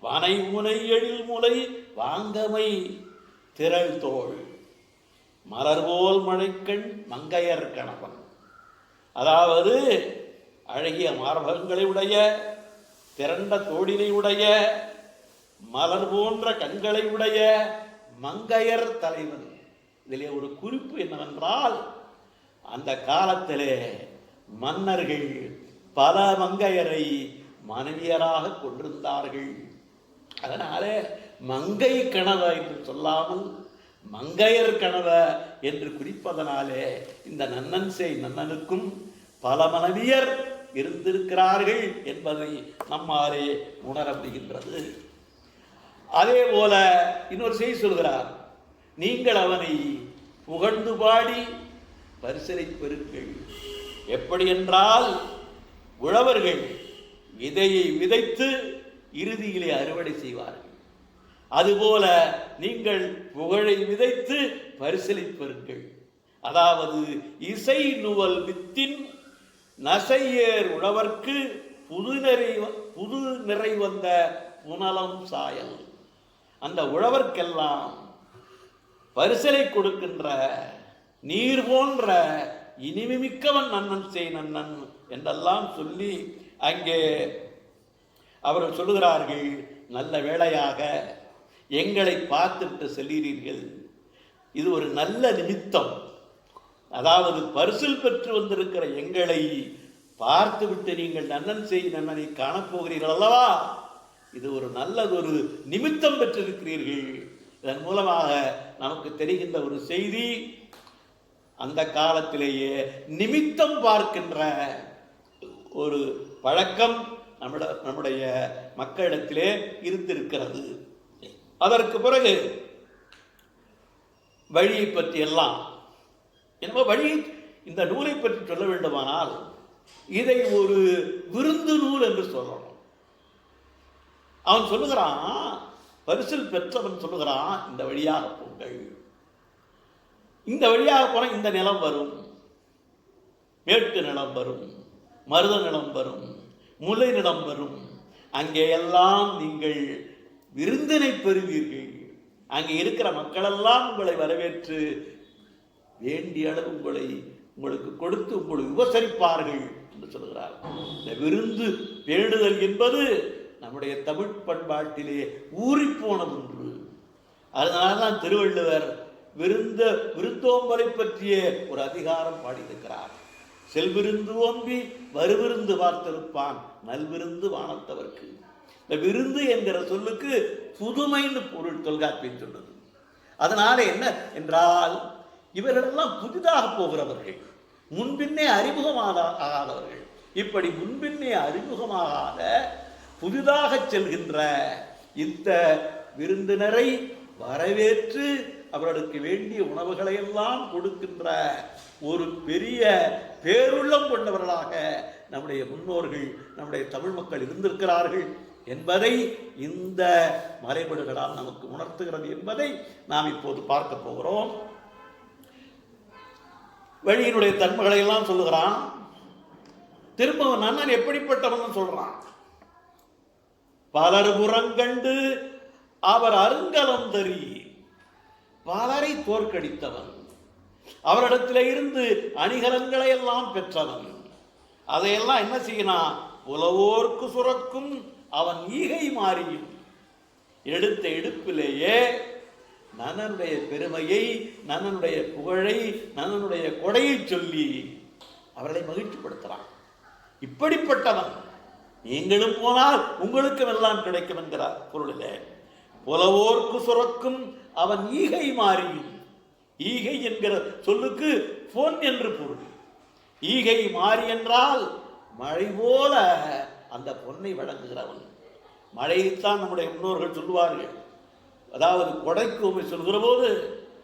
வானை முனை எழில் முலை வாங்கமை திரள் தோள், மலர்போல் மழைக்கண் மங்கையர் கணவன். அதாவது அழகிய மார்பகங்களை உடைய, திரண்ட தோடினை உடைய, மலர் போன்ற கண்களை உடைய மங்கையர் தலைவன். இதிலே ஒரு குறிப்பு என்னவென்றால், அந்த காலத்திலே மன்னர்கள் பல மங்கையரை மனைவியராக கொண்டிருந்தார்கள். அதனாலே மங்கை கணவ என்று சொல்லாமல் மங்கையர் கணவ என்று குறிப்பதனாலே இந்த நன்னன் செய் நன்னனுக்கும் பல மனைவியர் இருந்திருக்கிறார்கள் என்பதை நம்மாலே உணர முடிகின்றது. அதே போல இன்னொரு செய்தி சொல்கிறார், நீங்கள் அவனை புகழ்ந்து பாடி பரிசலை பெறுங்கள். எப்படி என்றால், உழவர்கள் விதையை விதைத்து இறுதியிலே அறுவடை செய்வார்கள். அதுபோல நீங்கள் புகழை விதைத்து பரிசலை பெறுங்கள். அதாவது இசை நுவல் வித்தின் நசையேர் உழவர்க்கு புது நிறை வந்த புனலம் சாயல். அந்த உழவர்க்கெல்லாம் பரிசலை கொடுக்கின்ற நீர் போன்ற இனிமிக்கவன் நன்னன் செய் நன்னன் என்றெல்லாம் சொல்லி அங்கே அவர்கள் சொல்லுகிறார்கள், நல்ல வேளையாக எங்களை பார்த்துட்டு செல்கிறீர்கள், இது ஒரு நல்ல நிமித்தம். அதாவது பரிசில் பெற்று வந்திருக்கிற எங்களை பார்த்துவிட்டு நீங்கள் நன்னன் செய் நன்னனை காணப்போகிறீர்கள் அல்லவா, இது ஒரு நல்லதொரு நிமித்தம் பெற்றிருக்கிறீர்கள். இதன் மூலமாக நமக்கு தெரிகின்ற ஒரு செய்தி, அந்த காலத்திலேயே நிமித்தம் பார்க்கின்ற ஒரு பழக்கம் நம்முடைய மக்களிடத்திலே இருந்திருக்கிறது. அதற்கு பிறகு வழியை பற்றி எல்லாம் வழி இந்த நூலை பற்றி சொல்ல வேண்டுமானால் இதை ஒரு விருந்து நூல் என்று சொல்லணும். அவன் சொல்லுகிறான், பரிசில் பெற்றவன் சொல்லுகிறான், இந்த வழியாக போங்கள், இந்த வழியாக போன இந்த நிலம் வரும், மேட்டு நிலம் வரும், மருத நிலம் வரும், முல்லை நிலம் வரும், அங்கே எல்லாம் நீங்கள் விருந்தினை பெறுவீர்கள். அங்கே இருக்கிற மக்களெல்லாம் உங்களை வரவேற்று வேண்டிய அளவு உங்களுக்கு கொடுத்து உங்களை உபசரிப்பார்கள் என்று சொல்கிறார். இந்த விருந்து பேணுதல் என்பது நம்முடைய தமிழ் பண்பாட்டிலே ஊறிப்போன ஒன்று. அதனால்தான் திருவள்ளுவர் விருந்தோம்பலை பற்றிய ஒரு அதிகாரம் பாடியிருக்கிறார். செல்விருந்து ஓம்பி வருவிருந்து பார்த்திருப்பான் நல்விருந்து வானத்தவர்க்கு. இந்த விருந்து என்கிற சொல்லுக்கு புதுமைன்னு பொருள் தொல்காப்பியம் சொன்னது. அதனால என்ன என்றால், இவர்களெல்லாம் புதிதாக போகிறவர்கள், முன்பின்னே அறிமுகமாகாதவர்கள். இப்படி முன்பின்னே அறிமுகமாகாத புதிதாக செல்கின்ற இந்த விருந்தினரை வரவேற்று அவர்களுக்கு வேண்டிய உணவுகளை எல்லாம் கொடுக்கின்ற ஒரு பெரிய பேருள்ளம் கொண்டவர்களாக நம்முடைய முன்னோர்கள், நம்முடைய தமிழ் மக்கள் இருந்திருக்கிறார்கள் என்பதை இந்த மலைபடுகளால் நமக்கு உணர்த்துகிறது என்பதை நாம் இப்போது பார்க்க போகிறோம். வழியினுடைய தன்மைகளை எல்லாம் சொல்லுகிறான். திரும்ப நன்னன் எப்படிப்பட்டவன் சொல்றான். பலர் புறங்கண்டு அவர் அருங்கலம் தறி, பலரை தோற்கடித்தவன், அவரிடத்தில இருந்து அணிகலன்களை எல்லாம் பெற்றவன். அதையெல்லாம் என்ன செய்யணும், புலவோர்க்கு சுரக்கும் அவன் ஈகை மாறியும். எடுத்த எடுப்பிலேயே நன்னனுடைய பெருமையை, நன்னனுடைய புகழை, நன்னனுடைய கொடையை சொல்லி அவர்களை மகிழ்ச்சிப்படுத்துறான். இப்படிப்பட்டவன் நீங்களும் போனால் உங்களுக்கும் எல்லாம் கிடைக்கும் என்கிறார் பொருளிலே. புலவோர்க்கு சுரக்கும் அவன் ஈகை மாறியும். ஈகை என்கிற சொல்லுக்கு பொன் என்று பொருள். ஈகை மாறி என்றால் மழை போல அந்த பொன்னை வழங்குகிறவன். மழையைத்தான் நம்முடைய முன்னோர்கள் சொல்லுவார்கள். அதாவது கொடைக்கு உண்மை சொல்கிற போது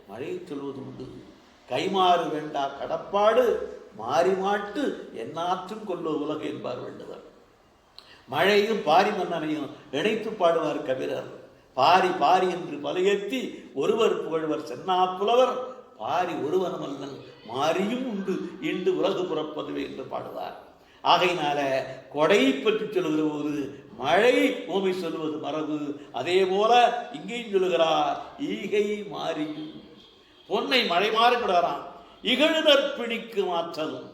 மழையை சொல்வது உண்டு. கைமாறு வேண்டா கடப்பாடு மாறி மாட்டு எந்நாற்றும் கொல்ல உலகு என்பார் வள்ளுவர். மழையும் பாரி மன்னனையும் இணைத்து பாடுவார் கபிரர். பாரி பாரி என்று பலையேற்றி ஒருவர் புகழ்வர் சென்னா புலவர், பாரி ஒருவன் மன்னன் மாறியும் உண்டு இன்று உலகு புறப்பதுவே என்று பாடுவார். ஆகையினால கொடையை பற்றி சொல்லுகிற போது மழை ஓமை சொல்லுவது மரபு. அதே போல இங்கேயும் சொல்லுகிறார், ஈகை மாறியும். பொன்னை மழை மாறுகிறாராம். இகழுனர் பிணிக்கு மாற்றலும்.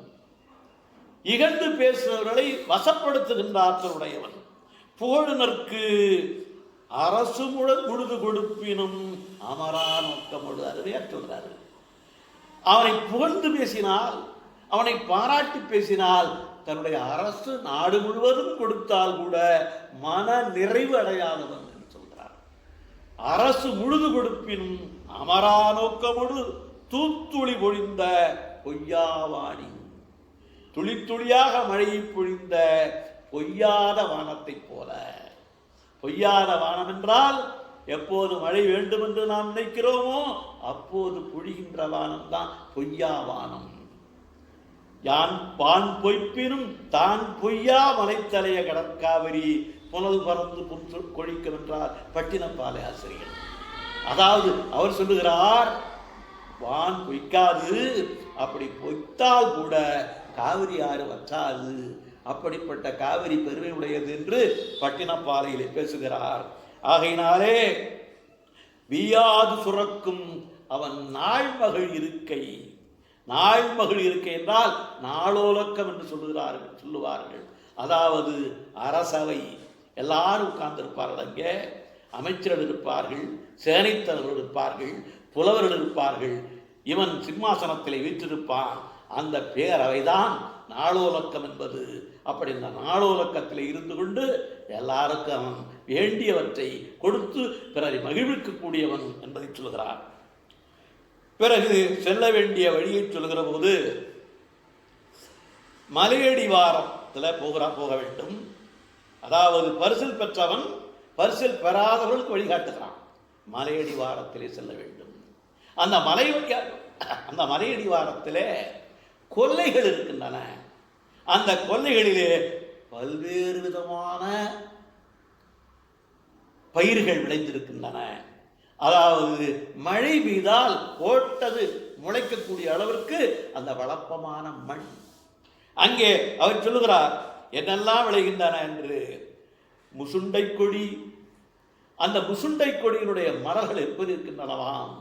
இகழ்ந்து பேசுபவர்களை வசப்படுத்துகின்ற ஆற்றலுடையவன். புகழுனர்க்கு அரசு முழுது கொடுப்பினும் அமரா நோக்கமுழு. அருமையா சொல்றாரு. அவனை புகழ்ந்து பேசினால், அவனை பாராட்டி பேசினால், தன்னுடைய அரசு நாடு முழுவதும் கொடுத்தால் கூட மன நிறைவு அடையாதவன் என்று சொல்கிறார். அரசு முழுது கொடுப்பினும் அமரா நோக்கமுழு தூத்துளி பொழிந்த பொய்யாவாணி. துளி துளியாக மழையை பொழிந்த பொய்யாத வானத்தை போல. பொய்யாத வானம் என்றால் எப்போது மழை வேண்டும் என்று நாம் நினைக்கிறோமோ அப்போது பொழிகின்ற வானம் தான் பொய்யா வானம். யான் வான் பொய்ப்பினும் தான் பொய்யா மலைத்தலைய கடற்காவிரி புனல் பறந்து புன் கொழிக்கும் என்றார் பட்டினப்பாலை ஆசிரியர். அதாவது அவர் சொல்லுகிறார், வான் பொய்க்காது, அப்படி பொய்த்தால் கூட காவிரி ஆறு வற்றாது, அப்படிப்பட்ட காவிரி பெருமை உடையது என்று பட்டினப்பாலையிலே பேசுகிறார். ஆகையினாலே வீயாது சுரக்கும் அவன் நாள்மகள் இருக்கை. நாள்மகள் இருக்கை என்றால் நாளோலக்கம் என்று சொல்லுவார்கள். அதாவது அரசவை, எல்லாரும் உட்கார்ந்திருப்பார்கள். அங்கே அமைச்சர்கள் இருப்பார்கள், சேனைத்தலைவர்கள் இருப்பார்கள், புலவர்கள் இருப்பார்கள். இவன் சிம்மாசனத்தில் வீற்றிருப்பான். அந்த பேரவைதான் நாளோலக்கம் என்பது. அப்படி இந்த நாளோலக்கத்தில் இருந்து கொண்டு எல்லாருக்கும் அவன் வேண்டியவற்றை கொடுத்து பிறரை மகிழ்விக்கக்கூடியவன் என்பதை சொல்கிறார். பிறகு செல்ல வேண்டிய வழியை சொல்கிற போது மலையடிவாரத்தில் போக வேண்டும். அதாவது பரிசில் பெற்றவன் பரிசில் பெறாதவர்களுக்கு வழிகாட்டுகிறான். மலையடிவாரத்திலே செல்ல வேண்டும். அந்த மலையடிவாரத்திலே கொல்லைகள் இருக்கின்றன. அந்த கொல்லைகளிலே பல்வேறு விதமான பயிர்கள் விளைந்திருக்கின்றன. அதாவது மழை பெய்தால் போட்டது முளைக்கக்கூடிய அளவிற்கு அந்த வளப்பமான மண். அங்கே அவர் சொல்லுகிறார், என்னெல்லாம் விளைகின்றன என்று. முசுண்டை கொடி, அந்த முசுண்டை கொடியினுடைய மலர்கள் எப்படி இருக்கின்றனவாம்,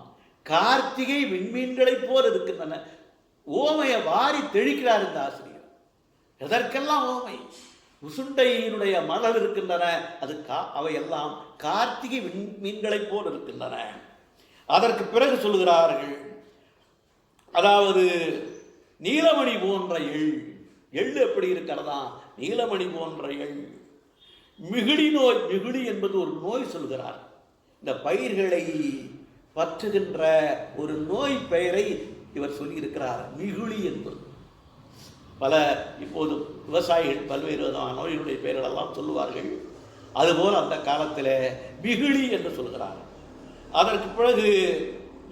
கார்த்திகை விண்மீன்களைப் போல் இருக்கின்றன. ஓமையை வாரி தெளிக்கிறார் இந்த ஆசிரியர். எதற்கெல்லாம் ஓமை? முசுண்டையினுடைய மலர் இருக்கின்றன, அது அவையெல்லாம் கார்த்திகை விண்மீன்களைப் போல் இருக்கின்றன. அதற்கு பிறகு சொல்லுகிறார்கள், அதாவது நீலமணி போன்ற எள் எப்படி இருக்கிறதா, நீலமணி போன்ற எள். மிகுடி நோய், மிகுடி என்பது ஒரு நோய் சொல்கிறார். இந்த பயிர்களை பற்றுகின்ற ஒரு நோய் பெயரை இவர் சொல்லியிருக்கிறார், மிகுளி என்பது. பல இப்போது விவசாயிகள் பல்வேறு விதமான நோய்களுடைய பெயர்களெல்லாம் சொல்லுவார்கள். அதுபோல் அந்த காலத்தில் மிகுளி என்று சொல்கிறார். அதற்கு பிறகு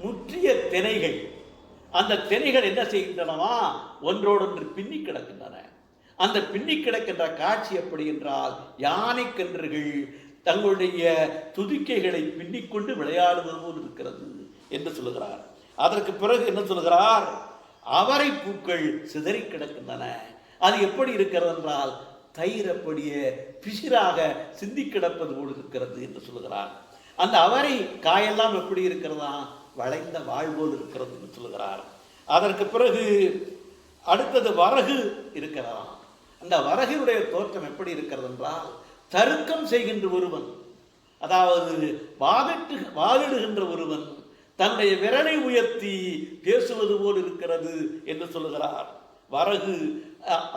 முற்றிய திணைகள், அந்த திணைகள் என்ன செய்கின்றனவா, ஒன்றோடொன்று பின்னி கிடக்கின்றன. அந்த பின்னி கிடக்கின்ற காட்சி எப்படி என்றால், யானை கன்றுகள் தங்களுடைய துதிக்கைகளை பின்னிக்கொண்டு விளையாடுவது போல் இருக்கிறது என்று சொல்லுகிறார். அதற்கு பிறகு என்ன சொல்லுகிறார், அவரை பூக்கள் சிதறி கிடக்கின்றன. அது எப்படி இருக்கிறது என்றால், தயிர் அப்படியே பிசிறாக சிந்தி கிடப்பது போல் இருக்கிறது என்று சொல்லுகிறார். அந்த அவரை காயெல்லாம் எப்படி இருக்கிறதா, வளைந்த வாழ்வோல் இருக்கிறது என்று சொல்லுகிறார். அதற்கு பிறகு அடுத்தது வரகு இருக்கிறதா. அந்த வரகினுடைய தோற்றம் எப்படி இருக்கிறது என்றால், தருக்கம் செய்கின்ற ஒருவன், அதாவது வாதிடுகின்ற ஒருவன் தன்னுடைய விரலை உயர்த்தி பேசுவது போல் இருக்கிறது என்று சொல்லுகிறார். வரகு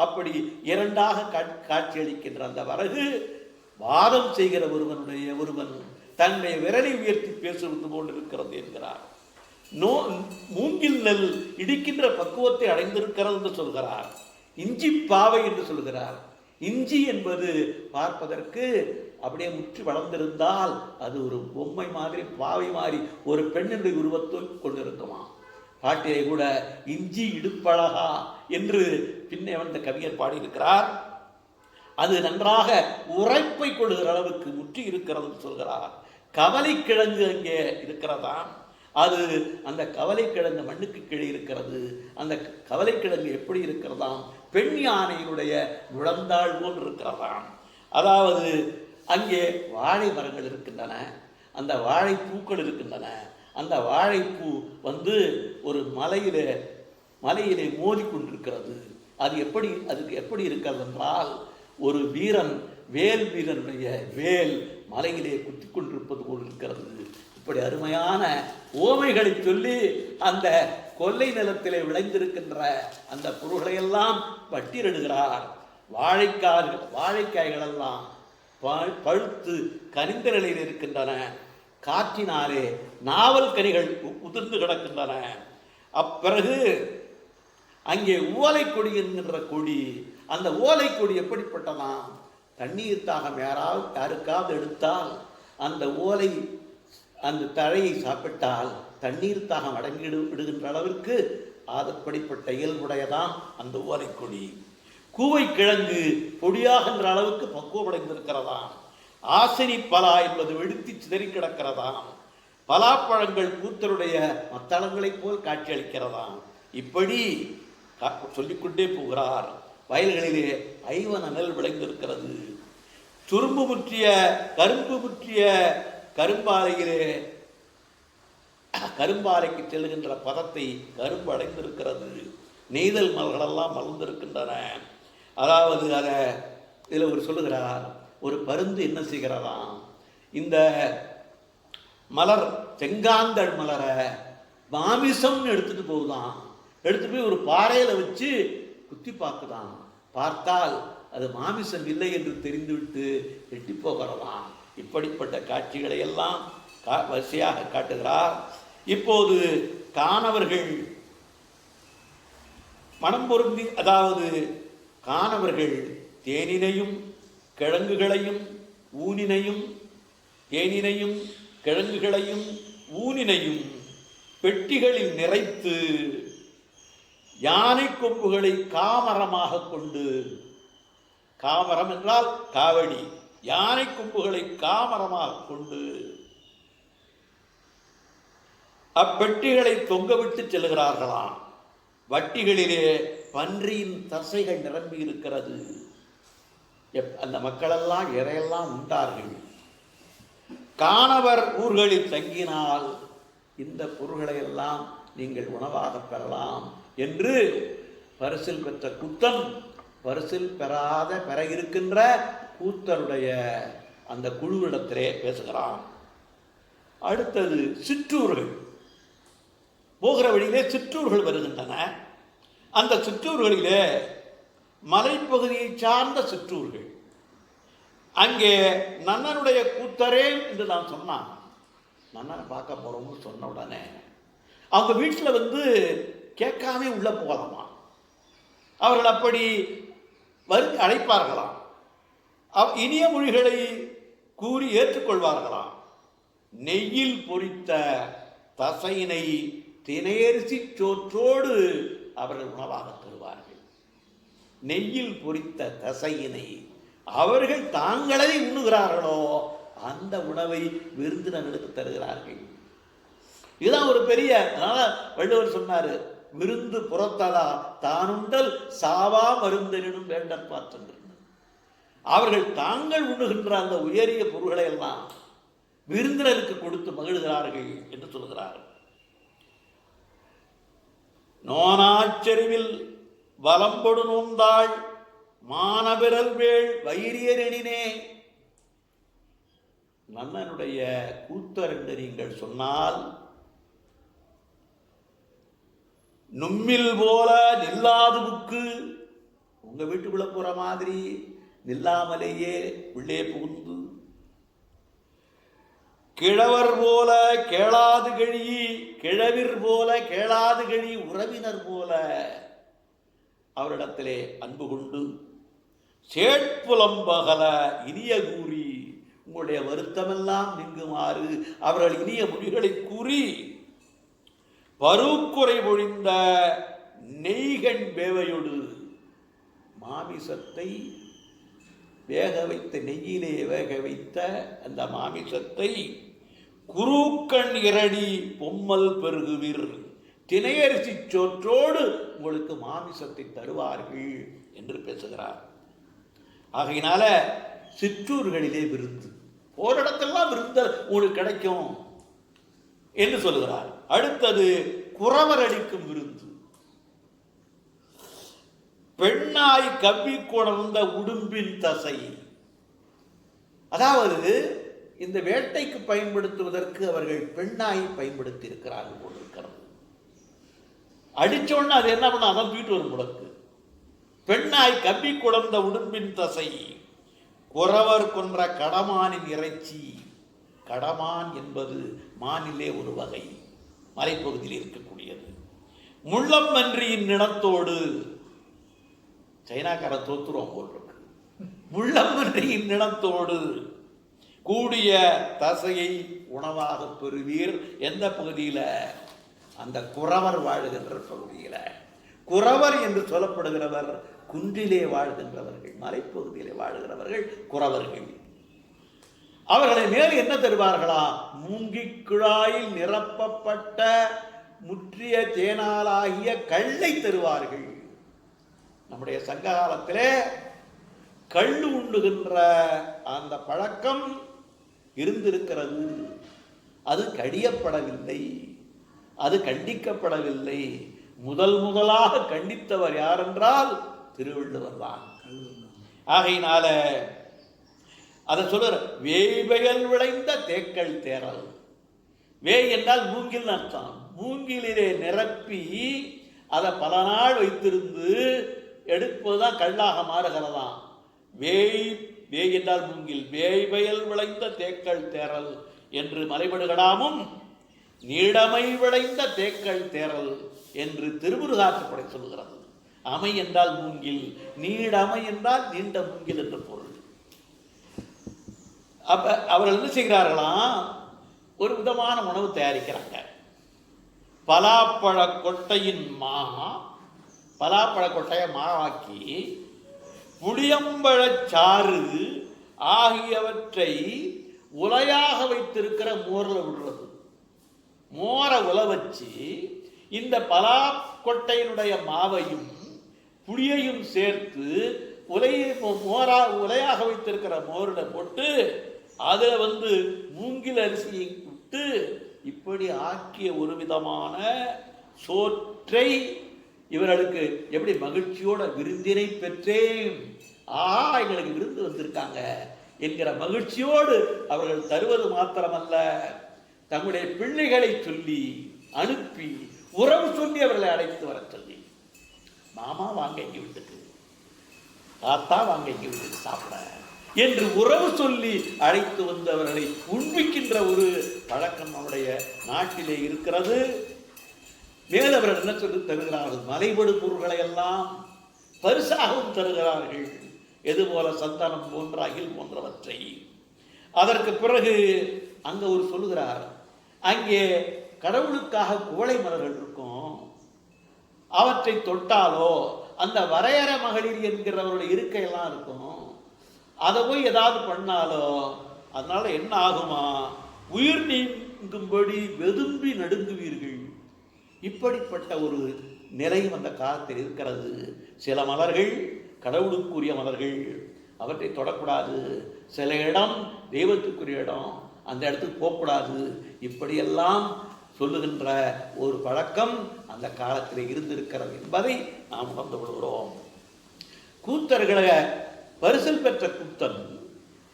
அப்படி இரண்டாக காட்சியளிக்கின்ற அந்த வரகு வாதம் செய்கிற ஒருவன் தன்னுடைய விரலை உயர்த்தி பேசுவது போல் இருக்கிறது என்கிறார். மூங்கில் நெல் இடிக்கின்ற பக்குவத்தை அடைந்திருக்கிறது என்று சொல்கிறார். இஞ்சி பாவை என்று சொல்கிறார். இஞ்சி என்பது பார்ப்பதற்கு அப்படியே முற்றி வளர்ந்திருந்தால் அது ஒரு பொம்மை மாதிரி, பாவை மாதிரி ஒரு பெண்ணுடைய உருவத்தை கொண்டிருக்குமா. பாட்டிலே கூட இஞ்சி இடுப்பழகா என்று பின்னே வந்த கவிஞர் பாடியிருக்கிறார். அது நன்றாக உரைப்பை கொள்கிற அளவுக்கு முற்றி இருக்கிறது சொல்கிறார். கவலைக்கிழங்கு அங்கே இருக்கிறதா, அது அந்த கவலைக்கிழங்கு மண்ணுக்கு கீழே இருக்கிறது. அந்த கவலைக்கிழங்கு எப்படி இருக்கிறதாம், பெண் யானையினுடைய முழந்தாள் போல் இருக்கிறதாம். அதாவது அங்கே வாழை மரங்கள் இருக்கின்றன, அந்த வாழைப்பூக்கள் இருக்கின்றன. அந்த வாழைப்பூ ஒரு மலையிலே மோதி கொண்டிருக்கிறது. அதுக்கு எப்படி இருக்கிறது என்றால், ஒரு வீரன் வீரனுடைய வேல் மலையிலே குத்தி கொண்டிருப்பது போல் இருக்கிறது. இப்படி அருமையான ஓமைகளை சொல்லி அந்த கொல்லை நிலத்திலே விளைந்திருக்கின்ற அந்த பொருள்களையெல்லாம் பட்டியலிடுகிறார். வாழைக்காய்கள் எல்லாம் பழுத்து கனிந்த நிலையில் இருக்கின்றன. காற்றினாலே நாவல் கனிகள் உதிர்ந்து கிடக்கின்றன. அப்பிறகு அங்கே ஓலை கொடி என்கின்ற கொடி, அந்த ஓலை கொடி எப்படிப்பட்டதாம், தண்ணீர் தாகம் யாருக்காவது எடுத்தால் அந்த ஓலை அந்த தழையை சாப்பிட்டால் தண்ணீர் தாகம் அடங்கி விடுகின்ற அளவிற்கு அப்படிப்பட்ட இயல்புடையதான் அந்த ஓலை கொடி. கூவை கிழங்கு பொடியாகின்ற அளவுக்கு பக்குவமடைந்திருக்கிறதாம். ஆசினி பலா என்பது வெடித்து சிதறி கிடக்கிறதாம். பலாப்பழங்கள் கூத்தருடைய மத்தளங்களைப் போல் காட்சியளிக்கிறதாம். இப்படி சொல்லிக்கொண்டே போகிறார். வயல்களிலே ஐவன நெல் விளைந்திருக்கிறது. துரும்பு முற்றிய கரும்பு முற்றிய கரும்பாலையிலே கரும்பாலைக்கு செல்லுகின்ற பதத்தை கரும்பு அடைந்திருக்கிறது. நெய்தல் மலர்களெல்லாம் மலர்ந்திருக்கின்றன. அதாவது அதை இதில் ஒரு சொல்லுகிறார், ஒரு பருந்து என்ன செய்கிறதாம், இந்த மலர் செங்காந்தள் மலரை மாமிசம்னு எடுத்துட்டு போகுதான். எடுத்துட்டு போய் ஒரு பாறையில் வச்சு குத்தி பார்க்குதான். பார்த்தால் அது மாமிசம் இல்லை என்று தெரிந்துவிட்டு எட்டி போகிறதாம். இப்படிப்பட்ட காட்சிகளை எல்லாம் வரிசையாக காட்டுகிறார். இப்போது காணவர்கள் மனம் பொருந்தி, அதாவது காணவர்கள் தேனினையும் கிழங்குகளையும் ஊனினையும் தேனினையும் கிழங்குகளையும் ஊனினையும் பெட்டிகளில் நிறைத்து யானை கொம்புகளை காமரமாக கொண்டு, காமரம் என்றால் காவடி, யானை கொம்புகளை காமரமாக கொண்டு அப்பெட்டிகளை தொங்கவிட்டு செல்கிறார்களாம். வட்டிகளிலே பன்றியின் தசைகள் நிரம்பி இருக்கிறது. அந்த மக்களெல்லாம் இறையெல்லாம் உண்டார்கள். காணவர் ஊர்களில் தங்கினால் இந்த பொருள்களை எல்லாம் நீங்கள் உணவாக பெறலாம் என்று பரிசில் பெற்ற குத்தன் பரிசில் பெற இருக்கின்ற கூத்தருடைய அந்த குழுவிடத்திலே பேசுகிறான். அடுத்தது சிற்றூர்கள். போகிற வழியிலே சிற்றூர்கள் வருகின்றன. அந்த சிற்றூர்களிலே மலைப்பகுதியை சார்ந்த சிற்றூர்கள். அங்கே நன்னனுடைய கூத்தரே என்று நான் சொன்னான். நன்னனை பார்க்க போறோம்னு சொன்ன உடனே அவங்க வீட்டில் கேட்காமே உள்ள போகலாமா. அவர்கள் அப்படி அழைப்பார்களாம். இனிய மொழிகளை கூறி ஏற்றுக்கொள்வார்களாம். நெய்யில் பொரித்த தசையினை தினையரிசி சோற்றோடு அவர்கள் உணவாக தருவார்கள். நெய்யில் பொரித்த தசையினை அவர்கள் தாங்களே உண்ணுகிறார்களோ அந்த உணவை விருந்தினர்களுக்கு தருகிறார்கள். இதுதான் ஒரு பெரிய, அதனால வள்ளுவர் சொன்னாரு, விருந்து புறத்ததா தானுண்டல் சாவா மருந்தெனும் வேண்டற்பாற்று. அவர்கள் தாங்கள் உண்ணுகின்ற அந்த உயரிய பொருள்களை எல்லாம் விருந்தினருக்கு கொடுத்து மகிழ்கிறார்கள் என்று சொல்கிறார்கள். நோனாச்செறிவில் வலம்பொடு நோந்தாள் மானபிரல் வேள் வைரியரெனினே. நன்னனுடைய கூத்தர் என்று நீங்கள் சொன்னால் நும்மில் போல நில்லாது புக்கு, உங்க வீட்டுக்குள்ள போற மாதிரி நில்லாமலேயே உள்ளே புகுந்து, கிழவர் போல கேளாது கழி, கிழவிர் போல கேளாது கழி, உறவினர் போல அவரிடத்திலே அன்பு கொண்டு, சேட்புலம்பகல இனிய கூறி, உங்களுடைய வருத்தமெல்லாம் நீங்குமாறு அவர்கள் இனிய மொழிகளை கூறி, பருக்குறை பொழிந்த நெய்கண் வேவையோடு, மாமிசத்தை வேக வைத்த நெய்யிலே வேக வைத்த அந்த மாமிசத்தை குருக்கண் இரடி பொம்மல் பெருகுவீர், தினையரிசி சோற்றோடு உங்களுக்கு மாமிசத்தை தருவார்கள் என்று பேசுகிறார். ஆகையினால சிற்றூர்களிலே விருந்து, போரிடத்தெல்லாம் விருந்து உங்களுக்கு கிடைக்கும் என்று சொல்லுகிறார். அடுத்தது குறவர் அளிக்கும் விருந்து. பெண்ணாய் கவ்வி கொணர்ந்த உடும்பின் தசை, அதாவது இந்த வேட்டைக்கு பயன்படுத்துவதற்கு அவர்கள் பெண்ணாய் பயன்படுத்தி இருக்கிறார்கள் போட்டிருக்கிறது. அடிச்சோன்னு அது என்ன பண்ண, அதான் தூக்கிட்டு வரும் முடக்கு. பெண்ணாய் கவ்வி கொணர்ந்த உடும்பின் தசை, குறவர் கொன்ற கடமானின் இறைச்சி. கடமான் என்பது மானிலே ஒரு வகை, மலைப்பகுதியில் இருக்கக்கூடியது. முள்ளம் மன்றியின் நிலத்தோடு, சைனாக்கார தோத்துருவோம் போட்டிருக்கு, முள்ளம் மன்றியின் நிலத்தோடு கூடிய தசையை உணவாக பெறுவீர். எந்த பகுதியில்? அந்த குறவர் வாழுகின்ற பகுதியில். குறவர் என்று சொல்லப்படுகிறவர் குன்றிலே வாழ்கின்றவர்கள், மலைப்பகுதியிலே வாழ்கிறவர்கள் குறவர்கள். அவர்களை மேல் என்ன தருவார்களா? மூங்கிக் குழாயில் நிரப்பப்பட்ட முற்றிய தேனாலாகிய கல்லை தருவார்கள். நம்முடைய சங்க காலத்திலே கள்ளு உண்ணுகின்ற அந்த பழக்கம் இருந்திருக்கிறது. அது கடியப்படவில்லை, அது கண்டிக்கப்படவில்லை. முதலாக கண்டித்தவர் யார் என்றால் திருவள்ளுவர் தான். ஆகையினால அதை சொல்ற வேய்பயல் விளைந்த தேக்கள் தேரல். வேய் என்றால் மூங்கில் அர்த்தம். மூங்கிலே நிரப்பி அதை பல நாள் வைத்திருந்து எடுப்பதுதான் கல்லாக மாறுகிறதாம். வேய் என்றால் மூங்கில். வேய்பயல் விளைந்த தேக்கள் தேரல் என்று மலைபடுகடாமும் நீடமை விளைந்த தேக்கள் தேரல் என்று திருமுருகாற்றுப்படை சொல்கிறது. அமை என்றால் மூங்கில், நீடமை என்றால் நீண்ட மூங்கில் என்று பொருள். அப்ப அவர்கள் என்ன செய்கிறார்களாம்? ஒரு விதமான உணவு தயாரிக்கிறாங்க. பலாப்பழ கொட்டையின் பலாப்பழ கொட்டையை மாவாக்கி புளியம்பழச்சாறு ஆகியவற்றை உலையாக வைத்திருக்கிற மோரில் விடுறது. மோரை உல வச்சு இந்த பலாக்கொட்டையினுடைய மாவையும் புளியையும் சேர்த்து உலையாக வைத்திருக்கிற மோரில் போட்டு அதில் மூங்கில் அரிசியை விட்டு இப்படி ஆக்கிய ஒரு விதமான சோற்றை இவர்களுக்கு எப்படி மகிழ்ச்சியோட விருந்தினை பெற்றேன், எங்களுக்கு விருந்து வந்திருக்காங்க என்கிற மகிழ்ச்சியோடு அவர்கள் தருவது மாத்திரமல்ல, தங்களுடைய பிள்ளைகளை சொல்லி அனுப்பி உறவு சொல்லி அவர்களை அழைத்து வர சொல்லி, மாமா வாங்க இங்கே வீட்டுக்கு, தாத்தா வாங்க இங்கே வீட்டுக்கு சாப்பிட என்று உறவு சொல்லி அழைத்து வந்து அவர்களை உண்பிக்கின்ற ஒரு பழக்கம் நம்முடைய நாட்டிலே இருக்கிறது. மேலவர்கள் என்ன சொல்லி தருகிறார்கள்? மலைபடு பொருள்களை எல்லாம் பரிசாகவும் தருகிறார்கள். எதுபோல சந்தானம் போன்ற அகில் போன்றவற்றை. அதற்கு பிறகு அங்க ஒரு சொல்லுகிறார், அங்கே கடவுளுக்காக குவளை மலர்கள் இருக்கும், அவற்றை தொட்டாலோ அந்த வரையற மகளிர் என்கிறவருடைய இருக்கையெல்லாம் இருக்கும், அதை போய் ஏதாவது பண்ணாலோ அதனால என்ன ஆகுமா? உயிர் நீங்கும்படி வெதும்பி நடுங்குவீர்கள். இப்படிப்பட்ட ஒரு நிலையும் அந்த காலத்தில் இருக்கிறது. சில மலர்கள் கடவுளுக்குரிய மலர்கள், அவற்றை தொடக்கூடாது. சில இடம் தெய்வத்துக்குரிய இடம், அந்த இடத்துக்கு போகக்கூடாது. இப்படியெல்லாம் சொல்லுகின்ற ஒரு பழக்கம் அந்த காலத்தில் இருந்திருக்கிறது என்பதை நாம் உணர்ந்து கொள்கிறோம். கூத்தர்களை பரிசில் பெற்ற கூத்தன்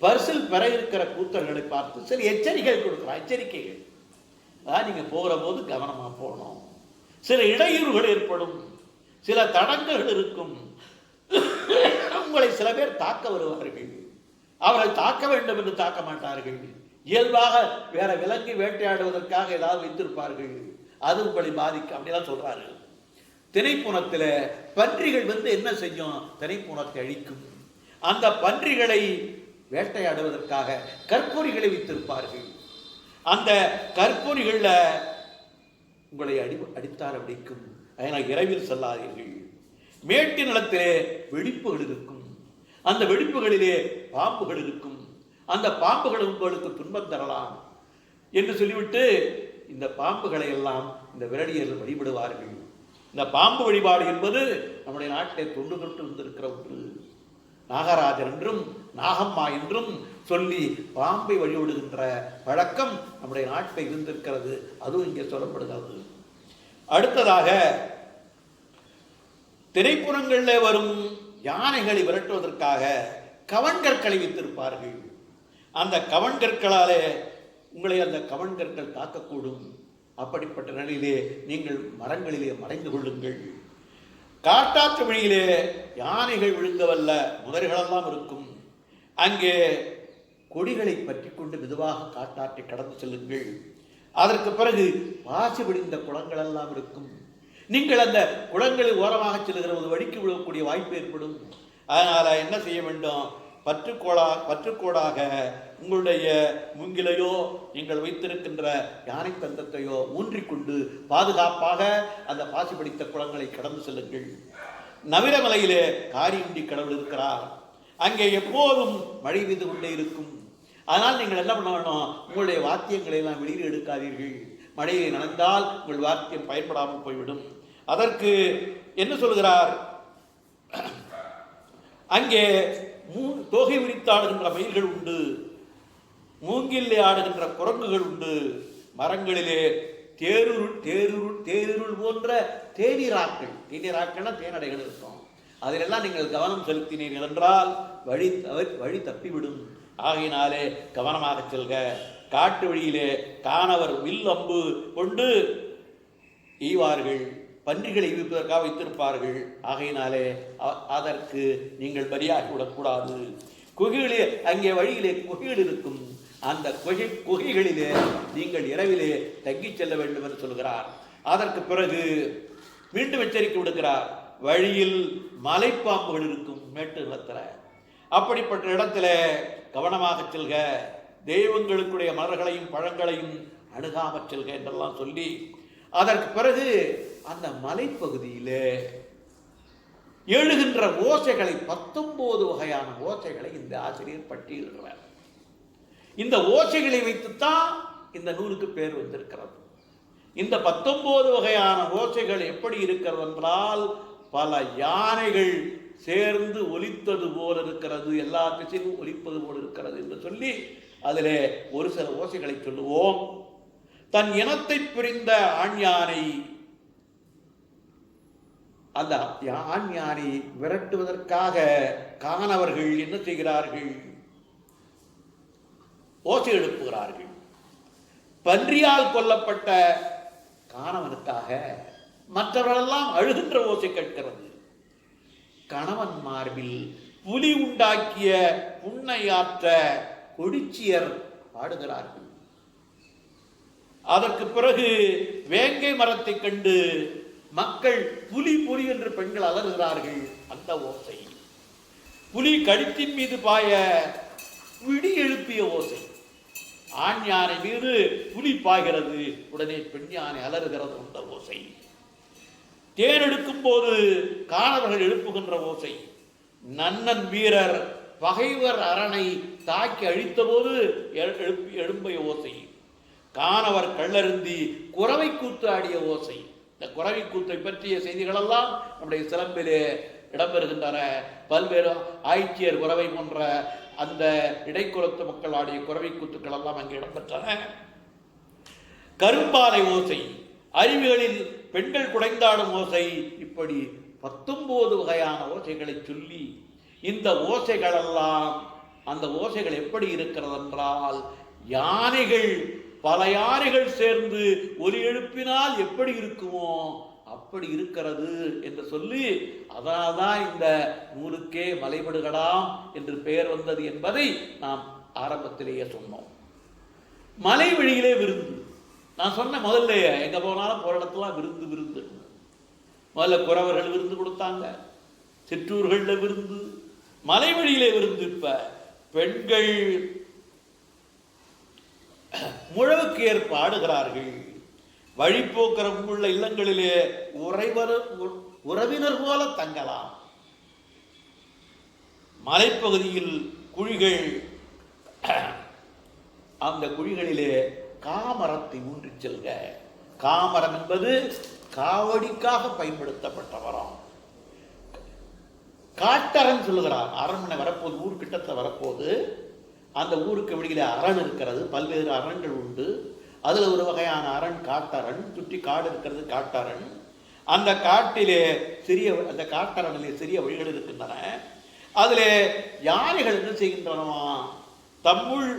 பரிசில் பெற இருக்கிற கூத்தர்களை பார்த்து சில எச்சரிக்கைகள் கொடுக்கிறார். எச்சரிக்கைகள், அதான் நீங்க போகிற போது கவனமா போகணும், சில இடையூறுகள் ஏற்படும், சில தடங்குகள் இருக்கும், உங்களை சில பேர் தாக்க வருவார்கள், அவர்கள் தாக்க வேண்டும் என்று தாக்க மாட்டார்கள், இயல்பாக வேற விலங்கு வேட்டையாடுவதற்காக ஏதாவது வைத்திருப்பார்கள், அது உங்களை பாதிக்கும் அப்படிலாம் சொல்றாரு. திணைப்புணத்தில் பன்றிகள் என்ன செய்யும்? திணைப்புணத்தை அழிக்கும். அந்த பன்றிகளை வேட்டையாடுவதற்காக கற்பொறிகளை வைத்திருப்பார்கள். அந்த கற்பொறிகளில் உங்களை அடித்தார் அடிக்கும், அதனால் இரவில் செல்லாதீர்கள். மேட்டு நிலத்திலே வெடிப்புகள் இருக்கும், அந்த வெடிப்புகளிலே பாம்புகள் இருக்கும், அந்த பாம்புகள் உங்களுக்கு துன்பம் தரலாம் என்று சொல்லிவிட்டு இந்த பாம்புகளை எல்லாம் இந்த விரடியர்கள் வழிபடுவார்கள். இந்த பாம்பு வழிபாடு என்பது நம்முடைய நாட்டிலே தொண்டு தொட்டு வந்திருக்கிற ஒன்று. நாகராஜர் என்றும் நாகம்மா என்றும் சொல்லி பாம்பை வழிபடுகின்ற பழக்கம் நம்முடைய நாட்டில் இருந்திருக்கிறது. அதுவும் இங்கே சொல்லப்படுகிறது. அடுத்ததாக திரைப்புறங்களில் வரும் யானைகளை விரட்டுவதற்காக கவன்கற்களை வைத்திருப்பார்கள். அந்த கவன்கற்களாலே உங்களை அந்த கவன்கற்கள் தாக்கக்கூடும். அப்படிப்பட்ட நிலையிலே நீங்கள் மரங்களிலே மறைந்து கொள்ளுங்கள். காட்டாற்று வழியிலே யானைகள் விழுங்கவல்ல முதல்களெல்லாம் இருக்கும். அங்கே கொடிகளை பற்றி கொண்டு மெதுவாக காட்டாற்றை கடந்து செல்லுங்கள். அதற்கு பிறகு பாசி பிடிந்த குளங்கள் எல்லாம் இருக்கும். நீங்கள் அந்த குளங்களில் ஓரமாக செல்லுகிற ஒரு வழிக்கு விழக்கூடிய வாய்ப்பு ஏற்படும். அதனால என்ன செய்ய வேண்டும்? பற்றுக்கோடாக உங்களுடைய மூங்கிலையோ நீங்கள் வைத்திருக்கின்ற யானை தந்தத்தையோ ஊன்றிக்கொண்டு பாதுகாப்பாக அந்த பாசி பிடித்த குளங்களை கடந்து செல்லுங்கள். நவிரமலையிலே காரியுண்டி கடவுள் இருக்கிறார். அங்கே எப்போதும் மழை பெய்து கொண்டே இருக்கும். அதனால் நீங்கள் என்ன பண்ண வேணும், உங்களுடைய வாத்தியங்களை எல்லாம் வெளியில் எடுக்காதீர்கள். மழையை நனைந்தால் உங்கள் வாத்தியம் பயன்படாமல் போய்விடும். அதற்கு என்ன சொல்கிறார், அங்கே தோகை விரித்தாடுகின்ற மயில்கள் உண்டு, மூங்கிலே ஆடுகின்ற குரங்குகள் உண்டு, மரங்களிலே தேருருள் போன்ற தேனீராக்கள்னா தேனடைகள் இருக்கும். அதிலெல்லாம் நீங்கள் கவனம் செலுத்தினீர்கள் என்றால் வழி தப்பிவிடும். ஆகையினாலே கவனமாக செல்க. காட்டு வழியிலே காணவர் வில் அம்பு கொண்டு ஈவார்கள், பன்றிகளை ஈவிப்பதற்காக வைத்திருப்பார்கள். ஆகையினாலே அதற்கு நீங்கள் பலியாகி விடக்கூடாது. குகைகளே, அங்கே வழியிலே குகைகள் இருக்கும். அந்த குகைகளிலே நீங்கள் இரவிலே தங்கி செல்ல வேண்டும் என்று சொல்கிறார். அதற்கு பிறகு மீண்டும் எச்சரிக்கை விடுக்கிறார், வழியில் மலைப்பாம்புகள் இருக்கும் மேட்டு நிலத்தில், அப்படிப்பட்ட இடத்துல கவனமாக செல்க, தெய்வங்களுக்குடைய மலர்களையும் பழங்களையும் அணுகாமற் செல்க என்றெல்லாம் சொல்லி, அதற்கு பிறகு அந்த மலைப்பகுதியிலே எழுகின்ற ஓசைகளை 19 வகையான ஓசைகளை இந்த ஆசிரியர் பட்டியலிடுறார். இந்த ஓசைகளை வைத்துத்தான் இந்த நூலுக்கு பேர் வந்திருக்கிறது. இந்த 19 வகையான ஓசைகள் எப்படி இருக்கிறது என்றால், பல யானைகள் சேர்ந்து ஒலித்தது போல் இருக்கிறது, எல்லா திசையும் ஒலிப்பது போல் இருக்கிறது என்று சொல்லி அதிலே ஒரு சில ஓசைகளை சொல்லுவோம். தன் இனத்தை பிரிந்த ஆண் யானை, அந்த ஆண் யானை விரட்டுவதற்காக காணவர்கள் என்ன செய்கிறார்கள், ஓசை எழுப்புகிறார்கள். பன்றியால் கொல்லப்பட்ட காணவனுக்காக மற்றவர்களெல்லாம் அழுகின்ற ஓசை கேட்கிறது. கணவன் மார்பில் புலி உண்டாக்கிய புன்னையாற்ற கொடிச்சியர் பாடுகிறார்கள். அதற்கு பிறகு வேங்கை மரத்தை கண்டு மக்கள் புலி புலி என்று பெண்கள் அலறுகிறார்கள். அந்த ஓசை. புலி கழுத்தின் மீது பாய விடி எழுப்பிய ஓசை. ஆண் யானை மீது புலி பாய்கிறது, உடனே பெண் யானை அலறுகிறது. அந்த ஓசை. தேன் எடுக்கும் போது காணவர்கள் எழுப்புகின்ற ஓசை. நன்னன் வீரர் பகைவர் அரணை தாக்கி அழித்த போது எழும்பிய ஓசை. காணவர் கள்ளருந்தி குறவை கூத்து ஆடிய ஓசை. இந்த குறவை கூத்தை பற்றிய செய்திகளெல்லாம் நம்முடைய சிலம்பிலே இடம்பெறுகின்றன. பல்வேறு ஆய்ச்சியர் குறவை போன்ற அந்த இடைக்குலத்து மக்கள் ஆடிய குறவை கூத்துக்கள் எல்லாம் அங்கே இடம்பெற்றன. கரும்பாலை ஓசை, அருவிகளில் பெண்கள் குடைந்தாடும் ஓசை, இப்படி 19 வகையான ஓசைகளை சொல்லி, இந்த ஓசைகளெல்லாம், அந்த ஓசைகள் எப்படி இருக்கிறது என்றால், யானைகள் பல யானைகள் சேர்ந்து ஒலி எழுப்பினால் எப்படி இருக்குமோ அப்படி இருக்கிறது என்று சொல்லி, அதனால்தான் இந்த நூலுக்கே மலைபடுகடாம் என்று பெயர் வந்தது என்பதை நாம் ஆரம்பத்திலேயே சொன்னோம். மலை வழியிலே விருந்து, நான் சொன்ன முதல்ல எங்க போனாலும் போற இடத்துலாம் விருந்து விருந்து. முதல்ல குறவர்கள் விருந்து கொடுத்தாங்க, சிற்றூர்களில் விருந்து, மலை வழியிலே விருந்து. இப்ப பெண்கள் முழவுக்கு ஏற்ப ஆடுகிறார்கள். வழிபோக்கிற உள்ள இல்லங்களிலே உறவினர் போல தங்கலாம். மலைப்பகுதியில் குழிகள், அந்த குழிகளிலே காமரத்தை ஊன்றி செல்க. காமரம் என்பது காவடிக்காக பயன்படுத்தப்பட்ட மரம். காட்டரண் சொல்லுகிறார். அரண்மனை வரப்போது, ஊர் கிட்டத்தில் வரப்போது, அந்த ஊருக்கு வெளியில அரண் இருக்கிறது. பல்வேறு அரண்கள் உண்டு. அதுல ஒரு வகையான அரண் காட்டரண். சுற்றி காடு இருக்கிறது காட்டரண். அந்த காட்டிலே அந்த காட்டரணிலே சிறிய வழிகள் இருக்கின்றன. அதிலே யானைகள் என்ன செய்கின்றனவா, தம்முள்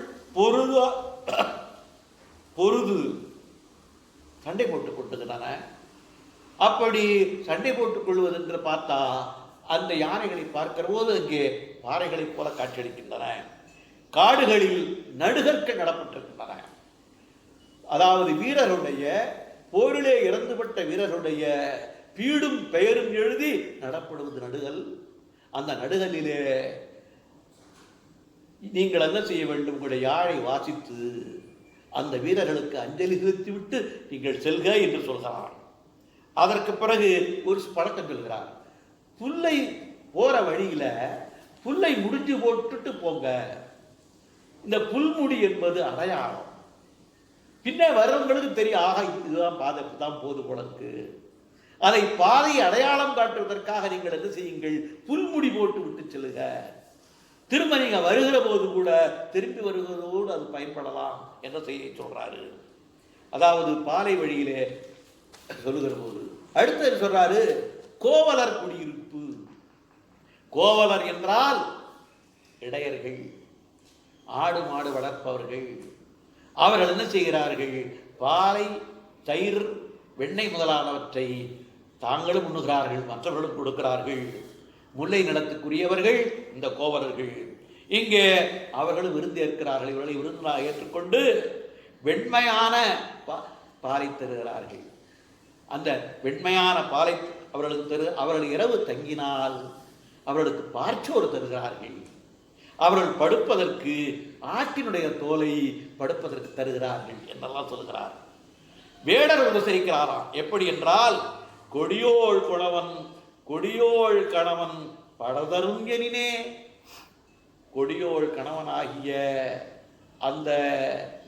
பொருது சண்டை போட்டுக் கொண்டுகின்றன. அப்படி சண்டை போட்டுக் கொள்வது என்று பார்த்தா, அந்த யானைகளை பார்க்கிற போது அங்கே பாறைகளைப் போல காட்சியளிக்கின்றன. காடுகளில் நடுகற்கள் நடப்பட்டிருக்கின்றன. அதாவது வீரருடைய போரிலே இறந்துபட்ட வீரருடைய பீடும் பெயரும் எழுதி நடப்படுவது நடுகள். அந்த நடுகளிலே நீங்கள் என்ன செய்ய வேண்டும், உங்களுடைய யாழை வாசித்து அந்த வீரர்களுக்கு அஞ்சலி செலுத்திவிட்டு நீங்கள் செல்க என்று சொல்கிறார். அதற்கு பிறகு ஒரு பழக்கம் சொல்கிறார், புல்லை போற வழியில புல்லை முடிஞ்சு போட்டுட்டு போங்க. இந்த புல்முடி என்பது அடையாளம். பின்ன வரவங்களுக்கு தெரியும், ஆக இதுதான் பாதை, தான் போது போலருக்கு. அதை பாதையை அடையாளம் காட்டுவதற்காக நீங்கள் என்ன செய்யுங்கள், புல்முடி போட்டு விட்டு செல்லுக. திரும்ப நீங்க வருகிற போது கூட, திரும்பி வருகிறதோடு அது பயன்படலாம் என்ற செய்தியை சொல்றாரு. அதாவது பாலை வழியிலே சொல்லுகிற போது அடுத்து சொல்றாரு, கோவலர் குடியிருப்பு. கோவலர் என்றால் இடையர்கள், ஆடு மாடு வளர்ப்பவர்கள். அவர்கள் என்ன செய்கிறார்கள், பாலை, தயிர், வெண்ணெய் முதலானவற்றை தாங்களும் உண்ணுகிறார்கள், மற்றவர்களும் கொடுக்கிறார்கள். முல்லை நிலத்துக்குரியவர்கள் இந்த கோவலர்கள். இங்கே அவர்களும் விருந்தேற்கிறார்கள். இவர்களை விருந்தாக ஏற்றுக்கொண்டு வெண்மையான பாலை தருகிறார்கள். அந்த வெண்மையான பாலை அவர்களுக்கு அவர்கள் இரவு தங்கினால் அவர்களுக்கு பார்ச்சோறு தருகிறார்கள். அவர்கள் படுப்பதற்கு ஆட்டினுடைய தோலை படுப்பதற்கு தருகிறார்கள் என்றெல்லாம் சொல்கிறார். வேடர் உபசரிக்கிறாராம். எப்படி என்றால், கொடியோள் குணவன் கொடியோள் கணவன் படதரும் எனினே. கொடியோள் கணவனாகிய அந்த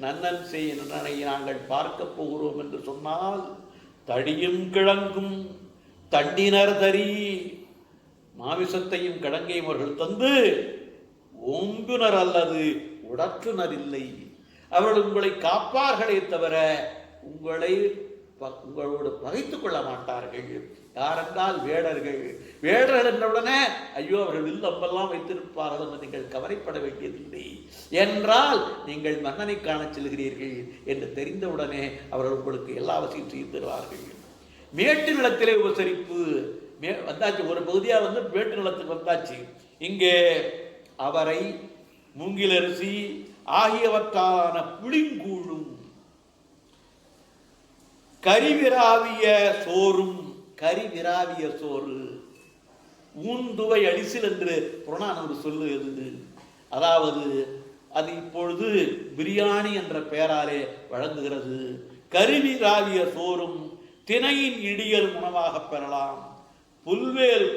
நன்னன் செய் நன்னனை நாங்கள் பார்க்க போகிறோம் என்று சொன்னால், தடியும் கிழங்கும் தண்டினர் தரி, மாமிசத்தையும் கிழங்கையும் அவர்கள் தந்து, ஓம்புனர் அல்லது உடற்றுனர் இல்லை. அவர்கள் உங்களை காப்பார்களே தவிர உங்களோடு பகைத்துக் கொள்ள மாட்டார்கள். யாரென்றால் வேடர்கள். வேடர்கள் என்றவுடனே ஐயோ அவர்கள் இல்லம்பெல்லாம் வைத்திருப்பார்கள் என்று நீங்கள் கவலைப்பட வேண்டியதில்லை. என்றால் நீங்கள் மன்னனை காண செல்கிறீர்கள் என்று தெரிந்தவுடனே அவர்கள் உங்களுக்கு எல்லாவற்றையும் செய்து தருவார்கள். மேட்டு நிலத்திலே உபசரிப்பு வந்தாச்சு. ஒரு பகுதியாக மேட்டு நிலத்துக்கு வந்தாச்சு. இங்கே அவரை, மூங்கிலரிசி ஆகியவற்றான புளிங்கூழும், கரிவிராவிய சோறும். கரிவிராவிய சோறு, ஊந்துவை அடிசில் என்று புறநானூறு சொல்லுகிறது. அதாவது அது இப்பொழுது பிரியாணி என்ற பெயராலே வழங்குகிறது. கருவிராவிய சோறும் தினையின் இடியல் உணவாக பெறலாம். புல்வேய்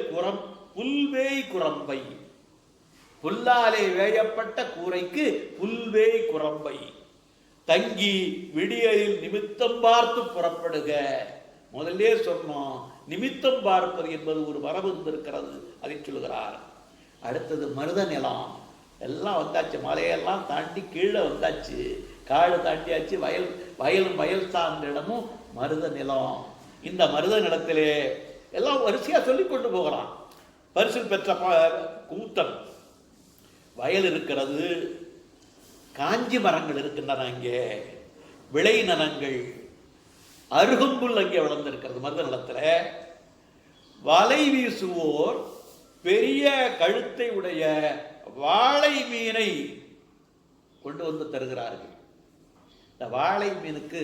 குரம்பை, புல்லாலே வேயப்பட்ட கூரைக்கு புல்வேய் குரம்பை. தங்கி விடியலில் நிமித்தம் பார்த்து புறப்படுக. முதலே சொன்னோம், நிமித்தம் பார்ப்பது என்பது ஒரு மரபு இருந்திருக்கிறது, அதை சொல்லுகிறார். அடுத்தது மருத நிலம். எல்லாம் வந்தாச்சு, மலையெல்லாம் தாண்டி கீழே வந்தாச்சு, காடு தாண்டியாச்சு, வயலும் வயல் சார்ந்த இடமும் மருத நிலம். இந்த மருத நிலத்திலே எல்லாம் வரிசையாக சொல்லி கொண்டு போகிறான். பரிசு பெற்ற கூத்தன். வயல் இருக்கிறது, காஞ்சி மரங்கள் இருக்கின்றன, அங்கே விளை நலங்கள், அருகம்புல் அங்கே வளர்ந்திருக்கிறது மருத நிலத்தில். வலை வீசுவோர் பெரிய கழுத்தை உடைய வாழை மீனை கொண்டு வந்து தருகிறார்கள். இந்த வாழை மீனுக்கு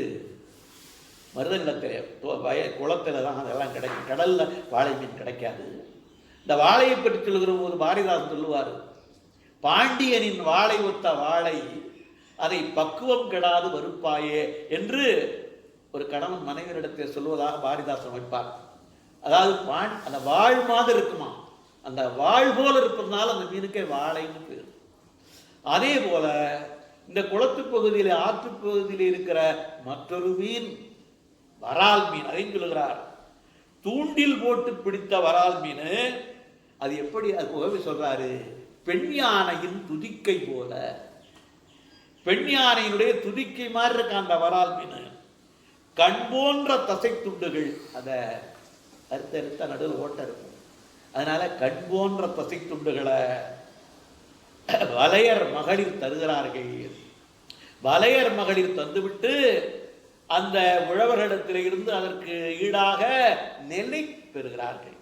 மருத நிலத்தில் குளத்தில் தான் அதெல்லாம் கிடைக்கும், கடலில் வாழை மீன் கிடைக்காது. இந்த வாழையை பற்றி சொல்லுகிற போது பாரதிதாசன் சொல்லுவார், பாண்டியனின் வாழை ஒத்த வாழை அதை பக்குவம் கெடாது வருப்பாயே என்று ஒரு கணவன் மனைவியிடத்தில் சொல்வதாக பாரதிதாசன் வைப்பார். அதாவது அந்த வாழ் மாதிரி இருக்குமா, அந்த வாழ் போல இருப்பதனால அந்த மீனுக்கே வாழைன்னு பேர். அதே போல இந்த குளத்து பகுதியில், ஆற்று பகுதியில் இருக்கிற மற்றொரு மீன் வரால் மீன், அதையும் சொல்லுகிறார். தூண்டில் போட்டு பிடித்த வரால் மீன். அது எப்படி, அது புகவை சொல்றாரு, பெண் யானையின் துதிக்கை போல. பெண் யானையினுடைய துதிக்கை மாதிரி இருக்க அந்த வரால் மீன். கண் போன்ற தசை துண்டுகள், அதை அறுத்த நடுவில் ஓட்ட இருக்கும், அதனால கண் போன்ற தசை துண்டுகளை வலையர் மகளிர் தருகிறார்கள். வலையர் மகளிர் தந்துவிட்டு அந்த உழவர்களிடத்தில் இருந்து அதற்கு ஈடாக நெல்லை பெறுகிறார்கள்.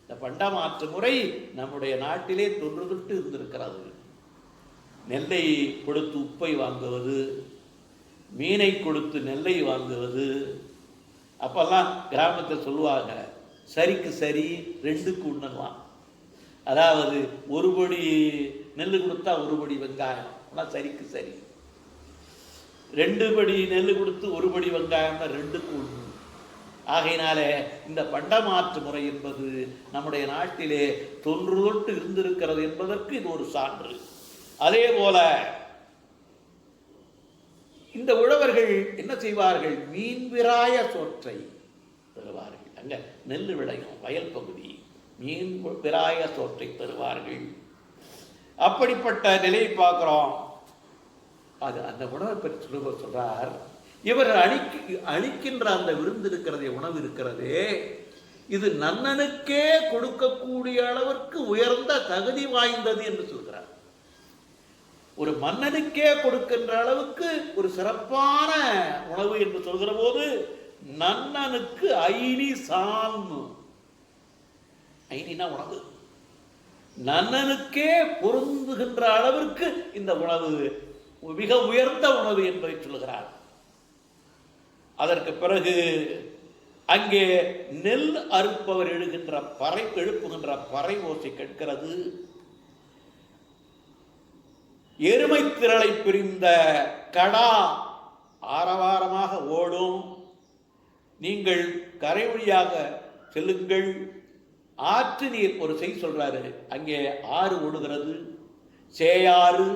இந்த பண்டமாற்று முறை நம்முடைய நாட்டிலே தொன்று இருந்திருக்கிறது. நெல்லை கொடுத்து உப்பை வாங்குவது, மீனை கொடுத்து நெல்லை வாங்குவது. அப்பெல்லாம் கிராமத்தில் சொல்லுவாங்க, சரிக்கு சரி ரெண்டுக்கு உண்ணலாம். அதாவது ஒரு படி நெல் கொடுத்தா ஒரு படி வெங்காயம், ஆனால் சரிக்கு சரி. 2 படி நெல் கொடுத்து 1 படி வெங்காயம்னா 2க்கு ஒன்று. ஆகையினாலே இந்த பண்டமாற்று முறை என்பது நம்முடைய நாட்டிலே தொன்று தொட்டு இருந்திருக்கிறது என்பதற்கு இது ஒரு சான்று. அதே போல இந்த உழவர்கள் என்ன செய்வார்கள்? மீன் விராய சோற்றை தருவார்கள். அங்க நெல் விளையும் வயல் பகுதி, மீன் விராய சோற்றை தருவார்கள். அப்படிப்பட்ட நிலையை பார்க்கிறோம். அது அந்த உணவை பற்றி சொல்றார். இவர் அளிக்கின்ற அந்த விருந்து இருக்கிறதே, உணவு இருக்கிறதே, இது நன்னனுக்கே கொடுக்கக்கூடிய அளவிற்கு உயர்ந்த தகுதி வாய்ந்தது என்று சொல்கிறார். ஒரு மன்னனுக்கே கொடுக்கின்ற அளவுக்கு ஒரு சிறப்பான உணவு என்று சொல்கிற போது நன்னனுக்கு ஐனி சான்னு, ஐனினா உணவு, நன்னனுக்கே பொருந்துகின்ற அளவிற்கு இந்த உணவு மிக உயர்ந்த உணவு என்பதை சொல்கிறார். அதற்கு பிறகு அங்கே நெல் அறுப்பவர் எழுப்புகின்ற பறை ஓசை கேட்கிறது. எருமை திரளை பிரிந்த கடா ஆரவாரமாக ஓடும். நீங்கள் கரை வழியாக செல்லுங்கள். ஆற்று நீர் ஒரு செய்தி சொல்றாரு. அங்கே ஆறு ஓடுகிறது, சேயாறு.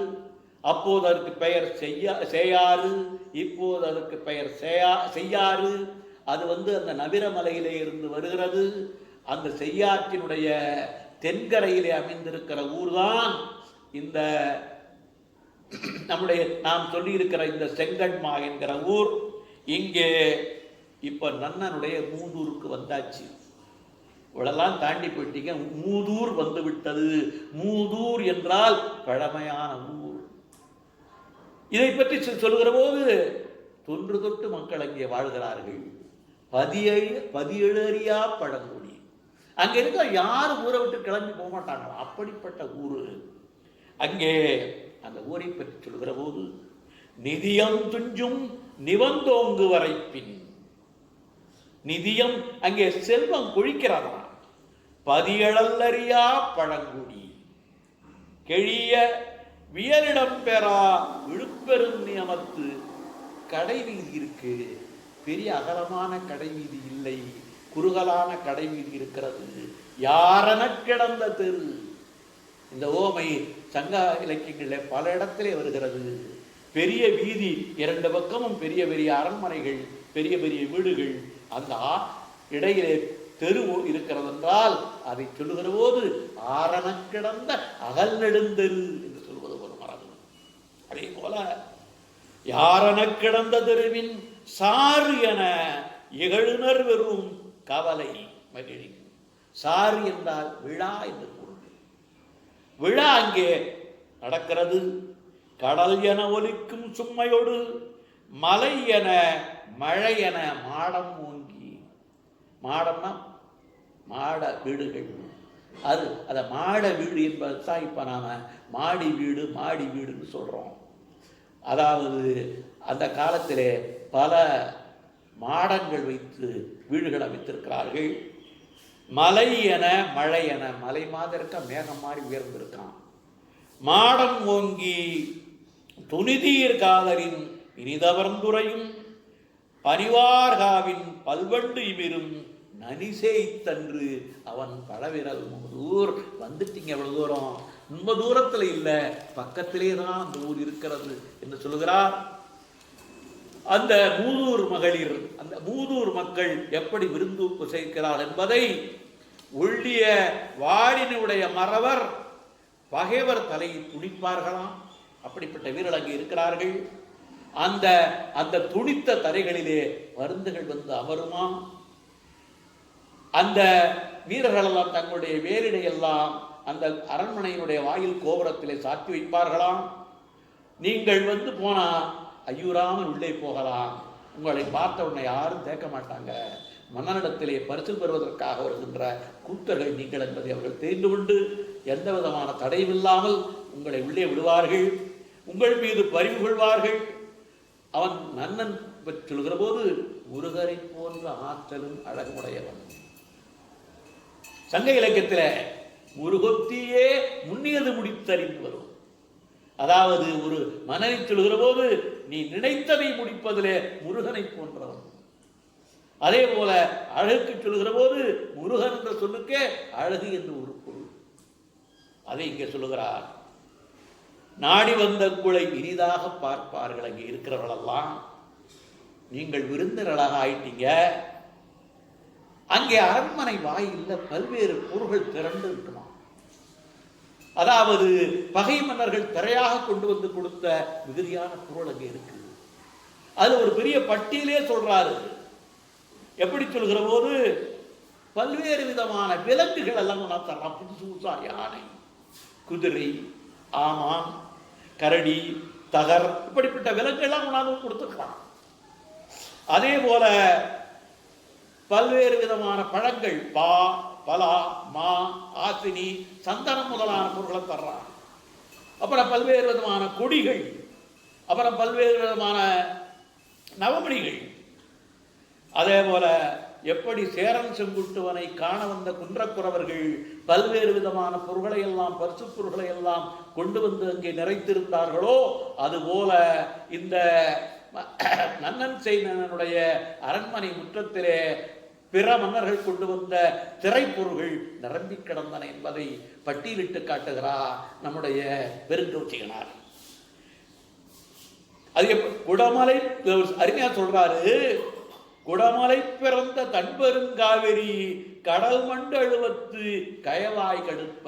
அப்போது அதற்கு பெயர் சேயாறு, இப்போது அதற்கு பெயர் செய்யாறு. அது அந்த நவிரமலையிலே இருந்து வருகிறது. அந்த செய்யாற்றினுடைய தென்கரையிலே அமைந்திருக்கிற ஊர்தான் இந்த நம்முடைய நாம் சொல்லி இருக்கிற இந்த செங்கண்மா என்கிற ஊர். இங்கே இப்ப நன்னனுடைய மூதூருக்கு வந்தாச்சு. இவ்வளெல்லாம் தாண்டி போயிட்டீங்க, மூதூர் வந்து விட்டது. மூதூர் என்றால் பழமையான ஊர். இதை பற்றி சொல்லுகிற போது தொன்று தொட்டு மக்கள் அங்கே வாழ்கிறார்கள். பதியேழறியா பழங்குடி. அங்க இருக்க யாரும் ஊரை விட்டு கிளம்பி போக மாட்டாங்க, அப்படிப்பட்ட ஊரு. அங்கே அந்த ஊரை பற்றி சொல்கிற போது நிதியம் துஞ்சும் நிவந்தோங்கு வரைப்பின், நிதியம் அங்கே செல்வம் கொழிக்கிறதா. பதியழல்லறியா பழங்குடி கெழிய வியலிடம் பெறா விழுப்பெரும் நியமத்து. கடை வீதி இருக்கு, பெரிய அகலமான கடை வீதி இல்லை, குறுகலான கடை வீதி இருக்கிறது. யாரென கிடந்த தெரு. இந்த ஓமை சங்க இலக்கியங்களில் பல இடத்திலே வருகிறது. பெரிய வீதி, இரண்டு பக்கமும் பெரிய பெரிய அரண்மனைகள், பெரிய பெரிய வீடுகள், அந்த இடையிலே தெரு இருக்கிறது என்றால் அதை சொல்லுகிற போது ஆரண கிடந்த அகல் நெடுந்தெரு என்று சொல்வது ஒரு மரபு. அதே போல யாரென கிடந்த தெருவின் சாறு என இகழுனர் வெறும் கவலை மகிழி. சாறு என்றால் விழா என்று பொருள். விழா அங்கே நடக்கிறது. கடல் என ஒலிக்கும் சும்மையோடு மலை என மழை என மாடம் ஓங்கி. மாடம்னா மாட வீடுகள். அதை மாட வீடு என்பது தான் இப்போ நாம் மாடி வீடு மாடி வீடுன்னு சொல்கிறோம். அதாவது அந்த காலத்திலே பல மாடங்கள் வைத்து வீடுகள் அமைத்திருக்கிறார்கள். மலை என மழை என, மலை மாதிரி இருக்க மேகம் மாதிரி உயர்ந்திருக்கான். மாடம் ஓங்கி துணிதீர் காதலின் இனிதவர்ந்துரையும் பனிவார்காவின் பல்வண்டு இமிரும் நனிசேய்த்தன்று அவன் பழவிரல். மூதூர் வந்துட்டீங்க, எவ்வளவு தூரம், ரொம்ப தூரத்தில் இல்லை, பக்கத்திலே தான் அந்த ஊர் இருக்கிறது என்று சொல்லுகிறார். அந்த மூதூர் மகளிர், அந்த மூதூர் மக்கள் எப்படி விருந்து செய்கிறார் என்பதை ஒள்ளிய வாழினுடைய மறவர் பகைவர் தலையை துணிப்பார்களாம். அப்படிப்பட்ட வீரர்கள் அங்கே இருக்கிறார்கள். அந்த அந்த துணித்த தரைகளிலே மருந்துகள் வந்து அமருமா. அந்த வீரர்கள் எல்லாம் தங்களுடைய வேலினையெல்லாம் அந்த அரண்மனையினுடைய வாயில் கோபுரத்திலே சாத்தி வைப்பார்களாம். நீங்கள் போனா ஐயூராமல் உள்ளே போகலாம், உங்களை பார்த்த உடனே யாரும் தேக்க மாட்டாங்க, மன்னனிடத்திலே பரிசு பெறுவதற்காக வருகின்ற கூத்தர்கள் நீங்கள் என்பதை அவர்கள் தெரிந்து கொண்டு எந்த விதமான தடையில்லாமல் உங்களை உள்ளே விடுவார்கள், உங்கள் மீது பரிவு கொள்வார்கள். அவன் நன்னன் சொல்கிற போது முருகரை போன்ற ஆற்றலும் அழகுடையவன். சங்க இலக்கியத்தில் முருகொத்தியே முன்னியது முடித்தறிந்து வரும். அதாவது ஒரு மன்னனை சொல்கிற போது நீ நினைத்ததை முடிப்பதிலே முருகனை போன்றவன். அதே போல அழகுக்கு சொல்லுகிற போது முருகன் என்ற சொல்லுக்கே அழகு என்று ஒரு பொருள். அதை இங்கே சொல்லுகிறார். நாடி வந்த உங்களை இனிதாக பார்ப்பார்கள். அங்கே இருக்கிறவர்களெல்லாம் நீங்கள் விருந்தினராக ஆயிட்டீங்க. அங்கே அரண்மனை வாயில்ல பல்வேறு பொருள்கள் திரண்டு இருக்குமா. அதாவது பகை மன்னர்கள் திரையாக கொண்டு வந்து கொடுத்த மிகுதியான பொருள் அங்கே இருக்கு. அது ஒரு பெரிய பட்டியலே சொல்றாரு. எப்படி சொல்கிற போது பல்வேறு விதமான விலங்குகள் எல்லாம் தரலாம். புதுசு புதுசா யானை, குதிரை, ஆமாம், கரடி, தகர், இப்படிப்பட்ட விலங்குகள்லாம் கொண்டாந்து கொடுத்துருக்கலாம். அதே போல பல்வேறு விதமான பழங்கள், பலா, மா, ஆசினி, சந்தனம் முதலான பொருட்களை தர்றான். அப்புறம் பல்வேறு விதமான கொடிகள், அப்புறம் பல்வேறு விதமான நவமணிகள். அதே போல எப்படி சேரன் செங்குட்டுவனை காண வந்த குன்றக்குறவர்கள் பல்வேறு விதமான பொருள்களை எல்லாம், பரிசு பொருள்களை எல்லாம் கொண்டு வந்து அங்கே நிறைத்திருந்தார்களோ, அதுபோல இந்த நன்னன் செய்தனுடைய அரண்மனை முற்றத்திலே பிற மன்னர்கள் கொண்டு வந்த திரைப்பொருள்கள் நிரம்பி கிடந்தன என்பதை பட்டியலிட்டு காட்டுகிறார் நம்முடைய பெருங்கௌசிகனார். அது குடமலை அருமையா சொல்றாரு. குடமலை பிறந்த தன்பெருங்காவிரி கடல் மண்டு அழுவத்து கயவாய் கடுப்ப.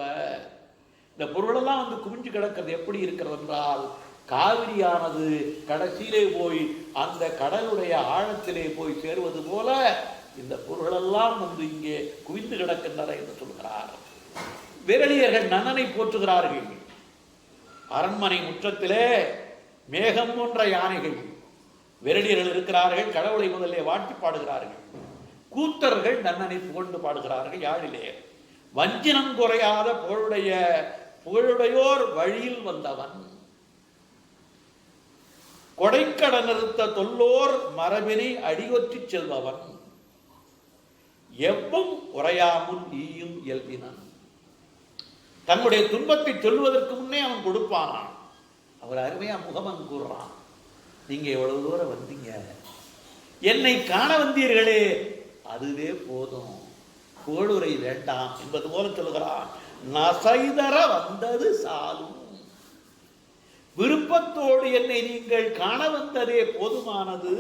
இந்த பொருளெல்லாம் வந்து குவிஞ்சு கிடக்கிறது எப்படி இருக்கிறது என்றால், காவிரியானது கடைசியிலே போய் அந்த கடலுடைய ஆழத்திலே போய் சேருவது போல இந்த பொருளெல்லாம் வந்து இங்கே குவிந்து கிடக்கின்றன என்று சொல்கிறார். விரலியர்கள் நன்னனை போற்றுகிறார்கள். அரண்மனை முற்றத்திலே மேகம் போன்ற யானைகள், விரலியர்கள் இருக்கிறார்கள். கடவுளை முதலே வாழ்த்தி பாடுகிறார்கள். கூத்தர்கள் நன்னனை புகழ்ந்து பாடுகிறார்கள் யாழிலே. வஞ்சினம் குறையாத புகழுடையோர் வழியில் வந்தவன், கொடைக்கட நிறுத்த தொல்லோர் மரபினை அடியொற்றி செல்பவன், எவ்வம் உரையாமுன் ஈயும் இயல்பினான். தன்னுடைய துன்பத்தை சொல்வதற்கு முன்னே அவன் கொடுப்பானான். அவர் அருமையா முகமன் கூறுறான், நீங்க எவ்வளவு தூரம் வந்தீங்க, என்னை காண வந்தீர்களே, அதுவே போதும், புகழுரை வேண்டாம் என்பது போல சொல்கிறான். நசைதர வந்தது சாலும், விருப்பத்தோடு என்னை நீங்கள் காண வந்ததே போதுமானது,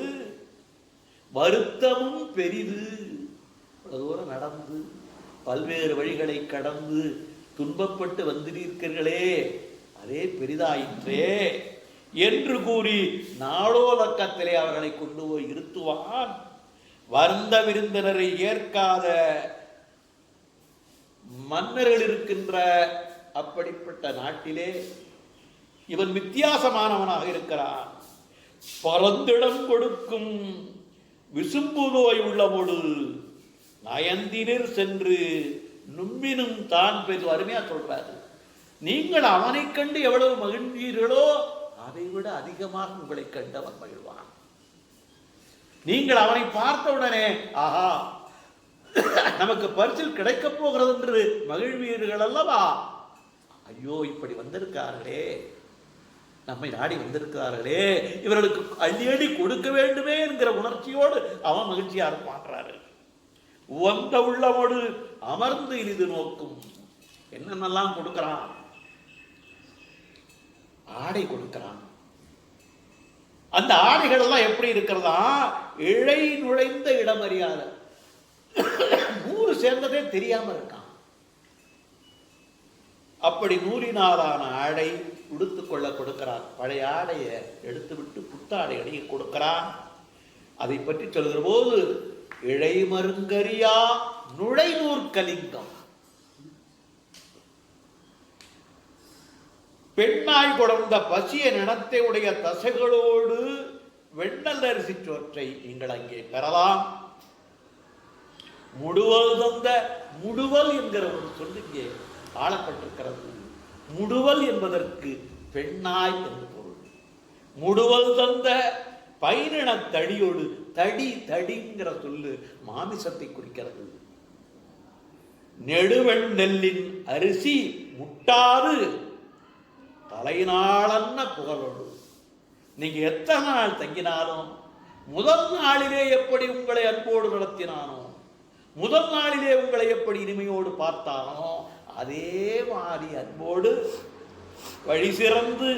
வருத்தமும் பெரிது. தூரம் நடந்து பல்வேறு வழிகளை கடந்து துன்பப்பட்டு வந்திருக்கிறீர்களே, அதே பெரிதாயிற்றே என்று கூறி நாடோலக்கத்திலே அவர்களை கொண்டு போய் இருத்துவான். வந்த விருந்தினரை ஏற்காத மன்னர்கள் இருக்கின்ற அப்படிப்பட்ட நாட்டிலே இவன் வித்தியாசமானவனாக இருக்கிறான். பரந்திடம் கொடுக்கும் விசும்பு நோய் உள்ளபோது நயந்தினர் சென்று நும்மினும் தான் பெரு. அருமையா சொல்றாரு. நீங்கள் அவனை கண்டு எவ்வளவு மகிழ்ந்தீர்களோ அதை விட அதிகமாக உங்களை கண்டு அவன் மகிழ்வான். நீங்கள் அவனை பார்த்த உடனே ஆஹா நமக்கு பரிசில் கிடைக்கப் போகிறது என்று மகிழ்வீர்கள் அல்லவா. ஐயோ இப்படி வந்திருக்கார்களே, நம்மை நாடி வந்திருக்கிறார்களே, இவர்களுக்கு அள்ளி அள்ளி கொடுக்க வேண்டுமே என்கிற உணர்ச்சியோடு அவன் மகிழ்ச்சியா இருப்பான்றாரு. வந்த உள்ளவோடு அமர்ந்து இனிது நோக்கும். என்னென்னலாம் கொடுக்கிறான், ஆடை கொடுக்கிறான். அந்த ஆடைகள் எல்லாம் எப்படி இருக்கிறதா, இழை நுழைந்த இடம் அறியாத, 100 சேர்ந்ததே தெரியாம இருக்கான். அப்படி 100 ஆடை உடுத்து கொள்ள கொடுக்கிறான். பழைய ஆடையை எடுத்து விட்டு புத்தாடை அணிய கொடுக்கிறான். அதை பற்றி சொல்கிற போது இழை மருங்கரியா நுழைநூர் கலிங்கம், பெண்ணாய் கொடர்ந்த பசிய நடத்தை உடைய தசைகளோடு வெண்ணல் அரிசி சோற்றை நீங்கள் அங்கே பெறலாம். முடுவல் தந்த, முடுவல் என்கிற ஒரு சொல்லுங்கே ஆளப்பட்டிருக்கிறது. முடுவல் என்பதற்கு பெண்ணாய் என்று பொருள். முடுவல் தந்த பைனின தடியோடு, தடி தடிங்கிற சொல்லு மாமிசத்தை குறிக்கிறது. நெடுவெண் நெல்லின் அரிசி முட்டாது தலைநாளன்ன புகழோடு. நீங்க எத்தனை நாள் தங்கினாலும், முதல் நாளிலே எப்படி உங்களை அன்போடு நடத்தினானோ, முதல் நாளிலே உங்களை எப்படி இனிமையோடு பார்த்தானோ, அதே மாதிரி அன்போடு வழி சிறந்து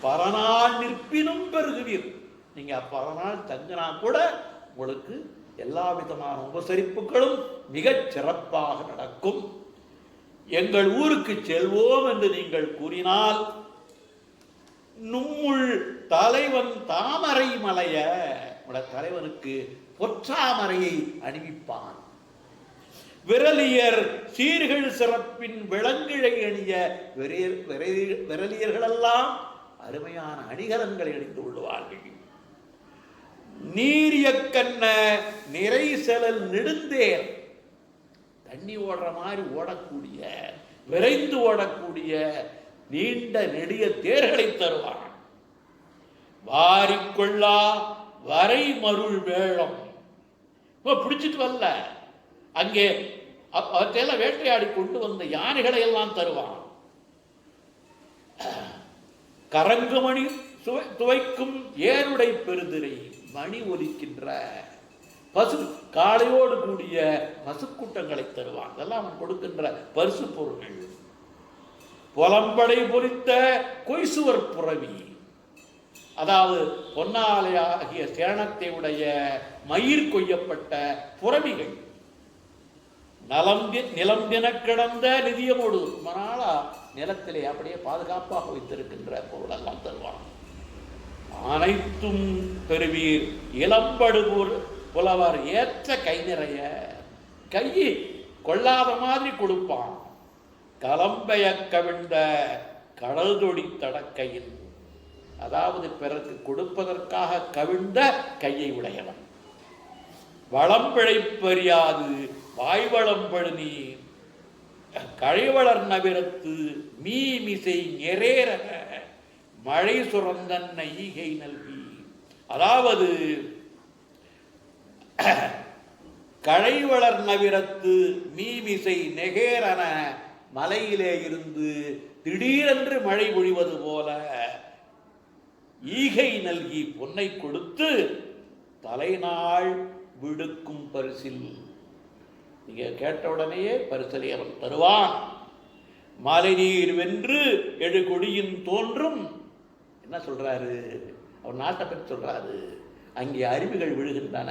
பல நாள் நிற்பினும் பெருகுவீர். நீங்க பல நாள் தங்கினா கூட உங்களுக்கு எல்லா விதமான உபசரிப்புகளும் மிகச் சிறப்பாக நடக்கும். எங்கள் ஊருக்கு செல்வோம் என்று நீங்கள் கூறினால் நும்முள் தலைவன் தாமரை மலைய தலைவனுக்கு பொற்றாமரையை அணிவிப்பான். விரலியர் சீர்கள் சிறப்பின் விலங்கிழை அணிய விரலியர்களெல்லாம் அருமையான அணிகலன்களை அணிந்து கொள்வார்கள். நீரிய கண்ண நிறை செலல் நெடுந்தேர், தண்ணி ஓடுற மாதிரி ஓடக்கூடிய விரைந்து ஓடக்கூடிய நீண்ட நெடிய தேர்களை தருவான். வாரிக்கொள்ளா வரை மருள் வேளம், பிடிச்சிட்டு வரல, அங்கே அவற்றையெல்லாம் வேட்டையாடி கொண்டு வந்த யானைகளை எல்லாம் தருவான். கரங்குமணி துவைக்கும் ஏருடை பெருதிரை, மணி ஒலிக்கின்ற பசு காளையோடு கூடிய பசுக்கூட்டங்களை தருவான். அதெல்லாம் அவன் கொடுக்கின்ற பரிசு பொருட்கள். புலம்படை பொறித்த கொய்சுவர் புறவி, அதாவது பொன்னாலையாகிய சேனத்தை உடைய மயிர் கொய்யப்பட்ட புறவிகள். நிலம் தின கிடந்த நிதியமோடு, மனாலா நிலத்திலே அப்படியே பாதுகாப்பாக வைத்திருக்கின்ற பொருள் எல்லாம் தருவான். அனைத்தும் பெறுவீர் இளம்படு புலவர் ஏற்ற கை நிறைய, கையை கொள்ளாத மாதிரி கொடுப்பான். கலம்பைய கவிழ்ந்த கடல் தொடி தடக்கையில், அதாவது பிறகு கொடுப்பதற்காக கவிழ்ந்த கையை உடையவன். வளம் பிழைப்பறியாது வாய்வளம் பழுனி கழிவளர் நவிரத்து மீமிசை நெரேர மழை சுரந்தன்ன ஈகை நல்கி, அதாவது கழைவளர் நவிரத்து மீமிசை நெகேரன, மலையிலே இருந்து திடீரென்று மழை பொழிவது போல ஈகை நல்கி பொன்னை கொடுத்து தலைநாள் விடுக்கும் பரிசில். நீங்க கேட்ட உடனேயே பரிசலை அவன் தருவான். மலை நீர் வென்று எழு கொடியின் தோன்றும், என்ன சொல்றாரு அவர் நாட்டை பற்றி சொல்றாரு. அங்கே அருவிகள் விழுகின்றன,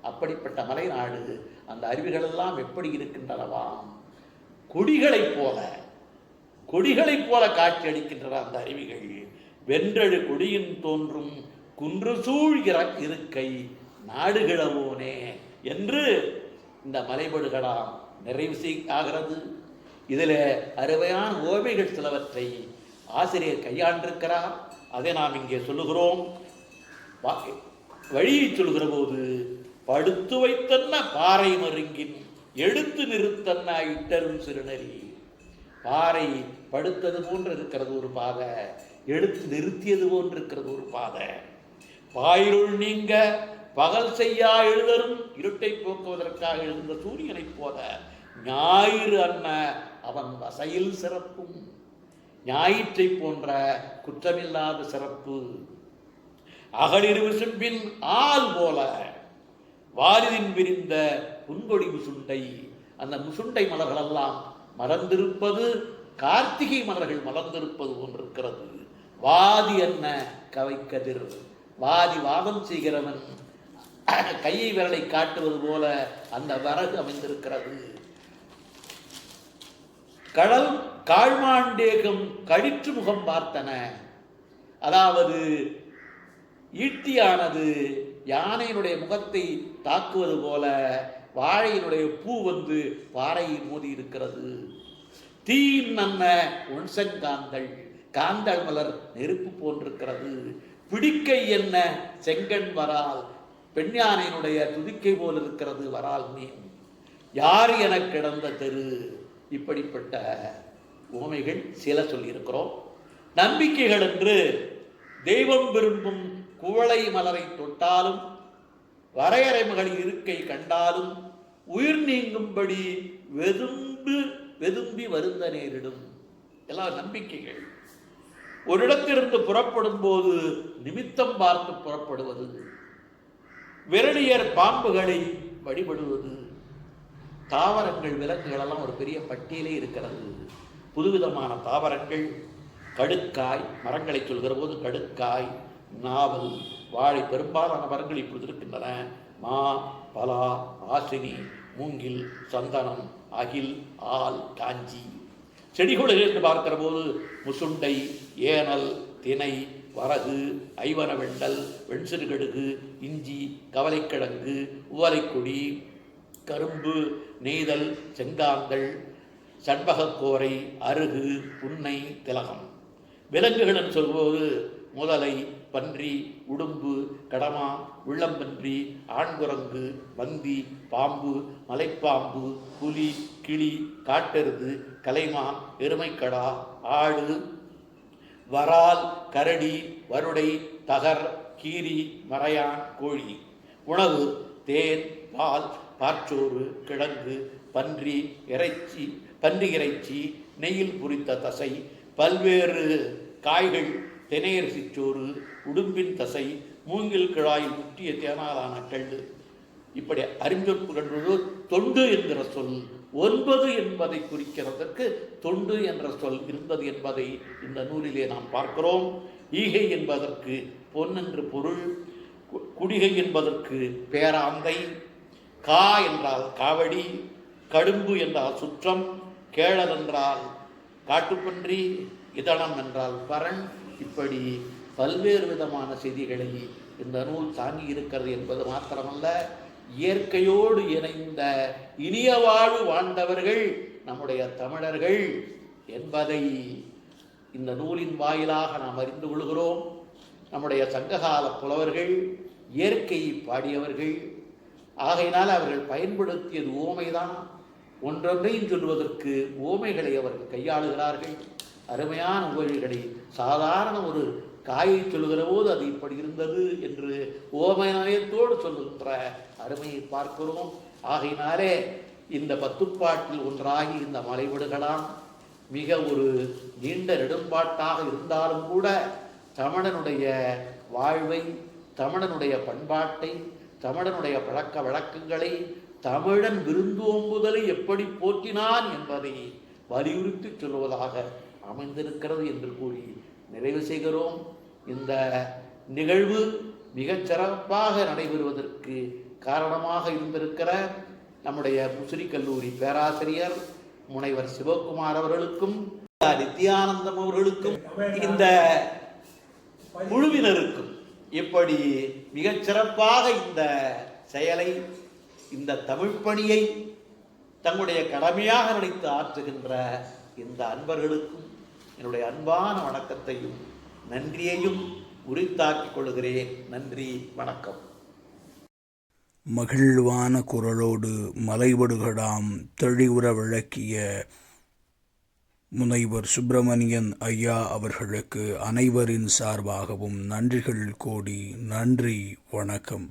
அப்படிப்பட்ட மலை நாடு. அந்த அருவிகள் எல்லாம் எப்படி இருக்கின்றனவாம், கொடிகளைப் போல காட்சி அளிக்கின்றன அந்த அருவிகள். வென்றழு கொடியின் தோன்றும் குன்று சூழ் இருக்கை நாடுகளவோனே என்று இந்த மலைபடுகளாம் நிறைவு ஆகிறது. இதில் அருமையான ஓமைகள் சிலவற்றை ஆசிரியர் கையாண்டிருக்கிறார். அதை நாம் இங்கே சொல்லுகிறோம். வழியை சொல்கிற போது படுத்து வைத்தன்ன பாறை மருங்கின் எடுத்து நிறுத்தன்ன இட்டரும் சிறுநறி. பாறை படுத்தது போன்று இருக்கிறது ஒரு பாதை, எடுத்து நிறுத்தியது போன்று இருக்கிறது ஒரு பாதை. பாயிருள் நீங்க பகல் செய்யா எழுதரும், இருட்டை போக்குவதற்காக எழுந்த சூரியனைப் போல ஞாயிறு அன்ன அவன் வசையில் சிறப்பும். ஞாயிற்றை போன்ற குற்றமில்லாத சிறப்பு. அகலிரு விசும்பின் ஆள் போல வாரிதின் விரிந்த புன்கொடி முசுண்டை, அந்த முசுண்டை மலர்களெல்லாம் மலர்ந்திருப்பது கார்த்திகை மலர்கள் மலர்ந்திருப்பது போன்றிருக்கிறது. வாதி என்ன கவைக்கதிர், வாதி வாதம் செய்கிறவன் கையை விரலை காட்டுவது போல அந்த வரகு அமைந்திருக்கிறது. கடல் காழ்மாண்டேகம் கழிற்று முகம் பார்த்தன, அதாவது ஈட்டியானது யானையினுடைய முகத்தை தாக்குவது போல வாழையினுடைய பூ வந்து பாறையில் மோதி இருக்கிறது. தீயின் நன்ன ஒன்சங்காந்தள், காந்தள் மலர் நெருப்பு போன்றிருக்கிறது. பிடிக்கை என்ன செங்கண் வரால், பெண் யானையினுடைய துதிக்கை போல் இருக்கிறது வரால் மீன். யார் என கிடந்த தெரு. இப்படிப்பட்ட உவமைகள் சில சொல்லியிருக்கிறோம். நம்பிக்கைகள் என்று தெய்வம் விரும்பும் குவளை மலரை தொட்டாலும் வரையறை மகளிர் இருக்கை கண்டாலும் உயிர் நீங்கும்படி வெதும்பி வருந்த நேரிடும். எல்லாம் நம்பிக்கைகள். ஒரு இடத்திலிருந்து புறப்படும் போது நிமித்தம் பார்த்து புறப்படுவது, விரலியர் பாம்புகளை வழிபடுவது, தாவரங்கள் விலங்குகள் எல்லாம் ஒரு பெரிய பட்டியலே இருக்கிறது. புதுவிதமான தாவரங்கள் கடுக்காய் மரங்களை சொல்கிற போது கடுக்காய், நாவல், வாழை, பெரும்பாலான மரங்கள் இப்பொழுது இருக்கின்றன. மா, பலா, ஆசினி, மூங்கில், சந்தனம், அகில், ஆல், காஞ்சி. செடிகொடிகள் என்று பார்க்கிற போது முசுண்டை, ஏனல், தினை, வரகு, ஐவன வெண்டல், வெண்சிறுகடுகு, இஞ்சி, கவலைக்கிழங்கு, உவலைக்கொடி, கரும்பு, நெய்தல், செங்காந்தள், சண்பகக்கோரை, அருகு, புன்னை, திலகம். விலங்குகள் என்று சொல்லும்போது முதலை, பன்றி, உடும்பு, கடமா, உள்ளம்பன்றி, ஆண்குரங்கு, வந்தி, பாம்பு, மலைப்பாம்பு, புலி, கிளி, காட்டெருது, கலைமான், எருமைக்கடா, ஆடு, வரால், கரடி, வருடை, தகர், கீரி, மறையான், கோழி. உணவு தேன், பால், பாற்சோறு, கிழங்கு, பன்றி இறைச்சி, நெய்யில் பொரித்த தசை, பல்வேறு காய்கள், தினையரிசிச்சோறு, உடும்பின் தசை, மூங்கில் கிழாயில் முற்றிய தேனாலான கல்லு. இப்படி அறிஞ்சொற்பு கண்டுள்ளது. தொண்டு என்கிற சொல் 9 என்பதை குறிக்கிறதற்கு தொண்டு என்ற சொல் இருந்தது என்பதை இந்த நூலிலே நாம் பார்க்கிறோம். ஈகை என்பதற்கு பொன் என்று பொருள், குடிகை என்பதற்கு பேராந்தை, கா என்றால் காவடி, கடும்பு என்றால் சுற்றம், கேழல் என்றால் காட்டுப்பன்றி, இதனம் என்றால் பரண். இப்படி பல்வேறு விதமான செய்திகளை இந்த நூல் தாங்கி இருக்கிறது என்பது மாத்திரமல்ல, இயற்கையோடு இணைந்த இனிய வாழ்வு வாழ்ந்தவர்கள் நம்முடைய தமிழர்கள் என்பதை இந்த நூலின் வாயிலாக நாம் அறிந்து கொள்கிறோம். நம்முடைய சங்ககால புலவர்கள் இயற்கையை பாடியவர்கள். ஆகையினால் அவர்கள் பயன்படுத்தியது ஓமைதான். ஒன்றொன்றையும் சொல்வதற்கு ஓமைகளை அவர்கள் கையாளுகிறார்கள். அருமையான ஓமைகளை, சாதாரண ஒரு காயை சொல்லுகிற போது அது இப்படி இருந்தது என்று ஓமயத்தோடு சொல்லுகின்ற அருமையை பார்க்கிறோம். ஆகையினாலே இந்த 10 பாட்டில் ஒன்றாகி இந்த மலைவிடுகளாம் மிக ஒரு நீண்ட நெடும்பாட்டாக இருந்தாலும் கூட தமிழனுடைய வாழ்வை, தமிழனுடைய பண்பாட்டை, தமிழனுடைய பழக்க வழக்கங்களை, தமிழன் விருந்தோம்புதலை எப்படி போற்றினான் என்பதை வலியுறுத்தி சொல்வதாக அமைந்திருக்கிறது என்று கூறி நிறைவு செய்கிறோம். இந்த நிகழ்வு மிகச் சிறப்பாக நடைபெறுவதற்கு காரணமாக இருந்திருக்கிற நம்முடைய முசிறி கல்லூரி பேராசிரியர் முனைவர் சிவகுமார் அவர்களுக்கும், நித்யானந்தம் அவர்களுக்கும், இந்த குழுவினருக்கும் இப்படி மிகச் சிறப்பாக இந்த செயலை, இந்த தமிழ் பணியை தங்களுடைய கடமையாக நினைத்து ஆற்றுகின்ற இந்த அன்பர்களுக்கும் என்னுடைய அன்பான வணக்கத்தையும் நன்றியையும் உரித்தாக்கிக் கொள்கிறேன். நன்றி, வணக்கம். மகிழ்வான குரலோடு மலைவடுகடாம் தெளிவுற விளக்கிய முனைவர் சுப்பிரமணியன் ஐயா அவர்களுக்கு அனைவரின் சார்பாகவும் நன்றிகள் கோடி. நன்றி, வணக்கம்.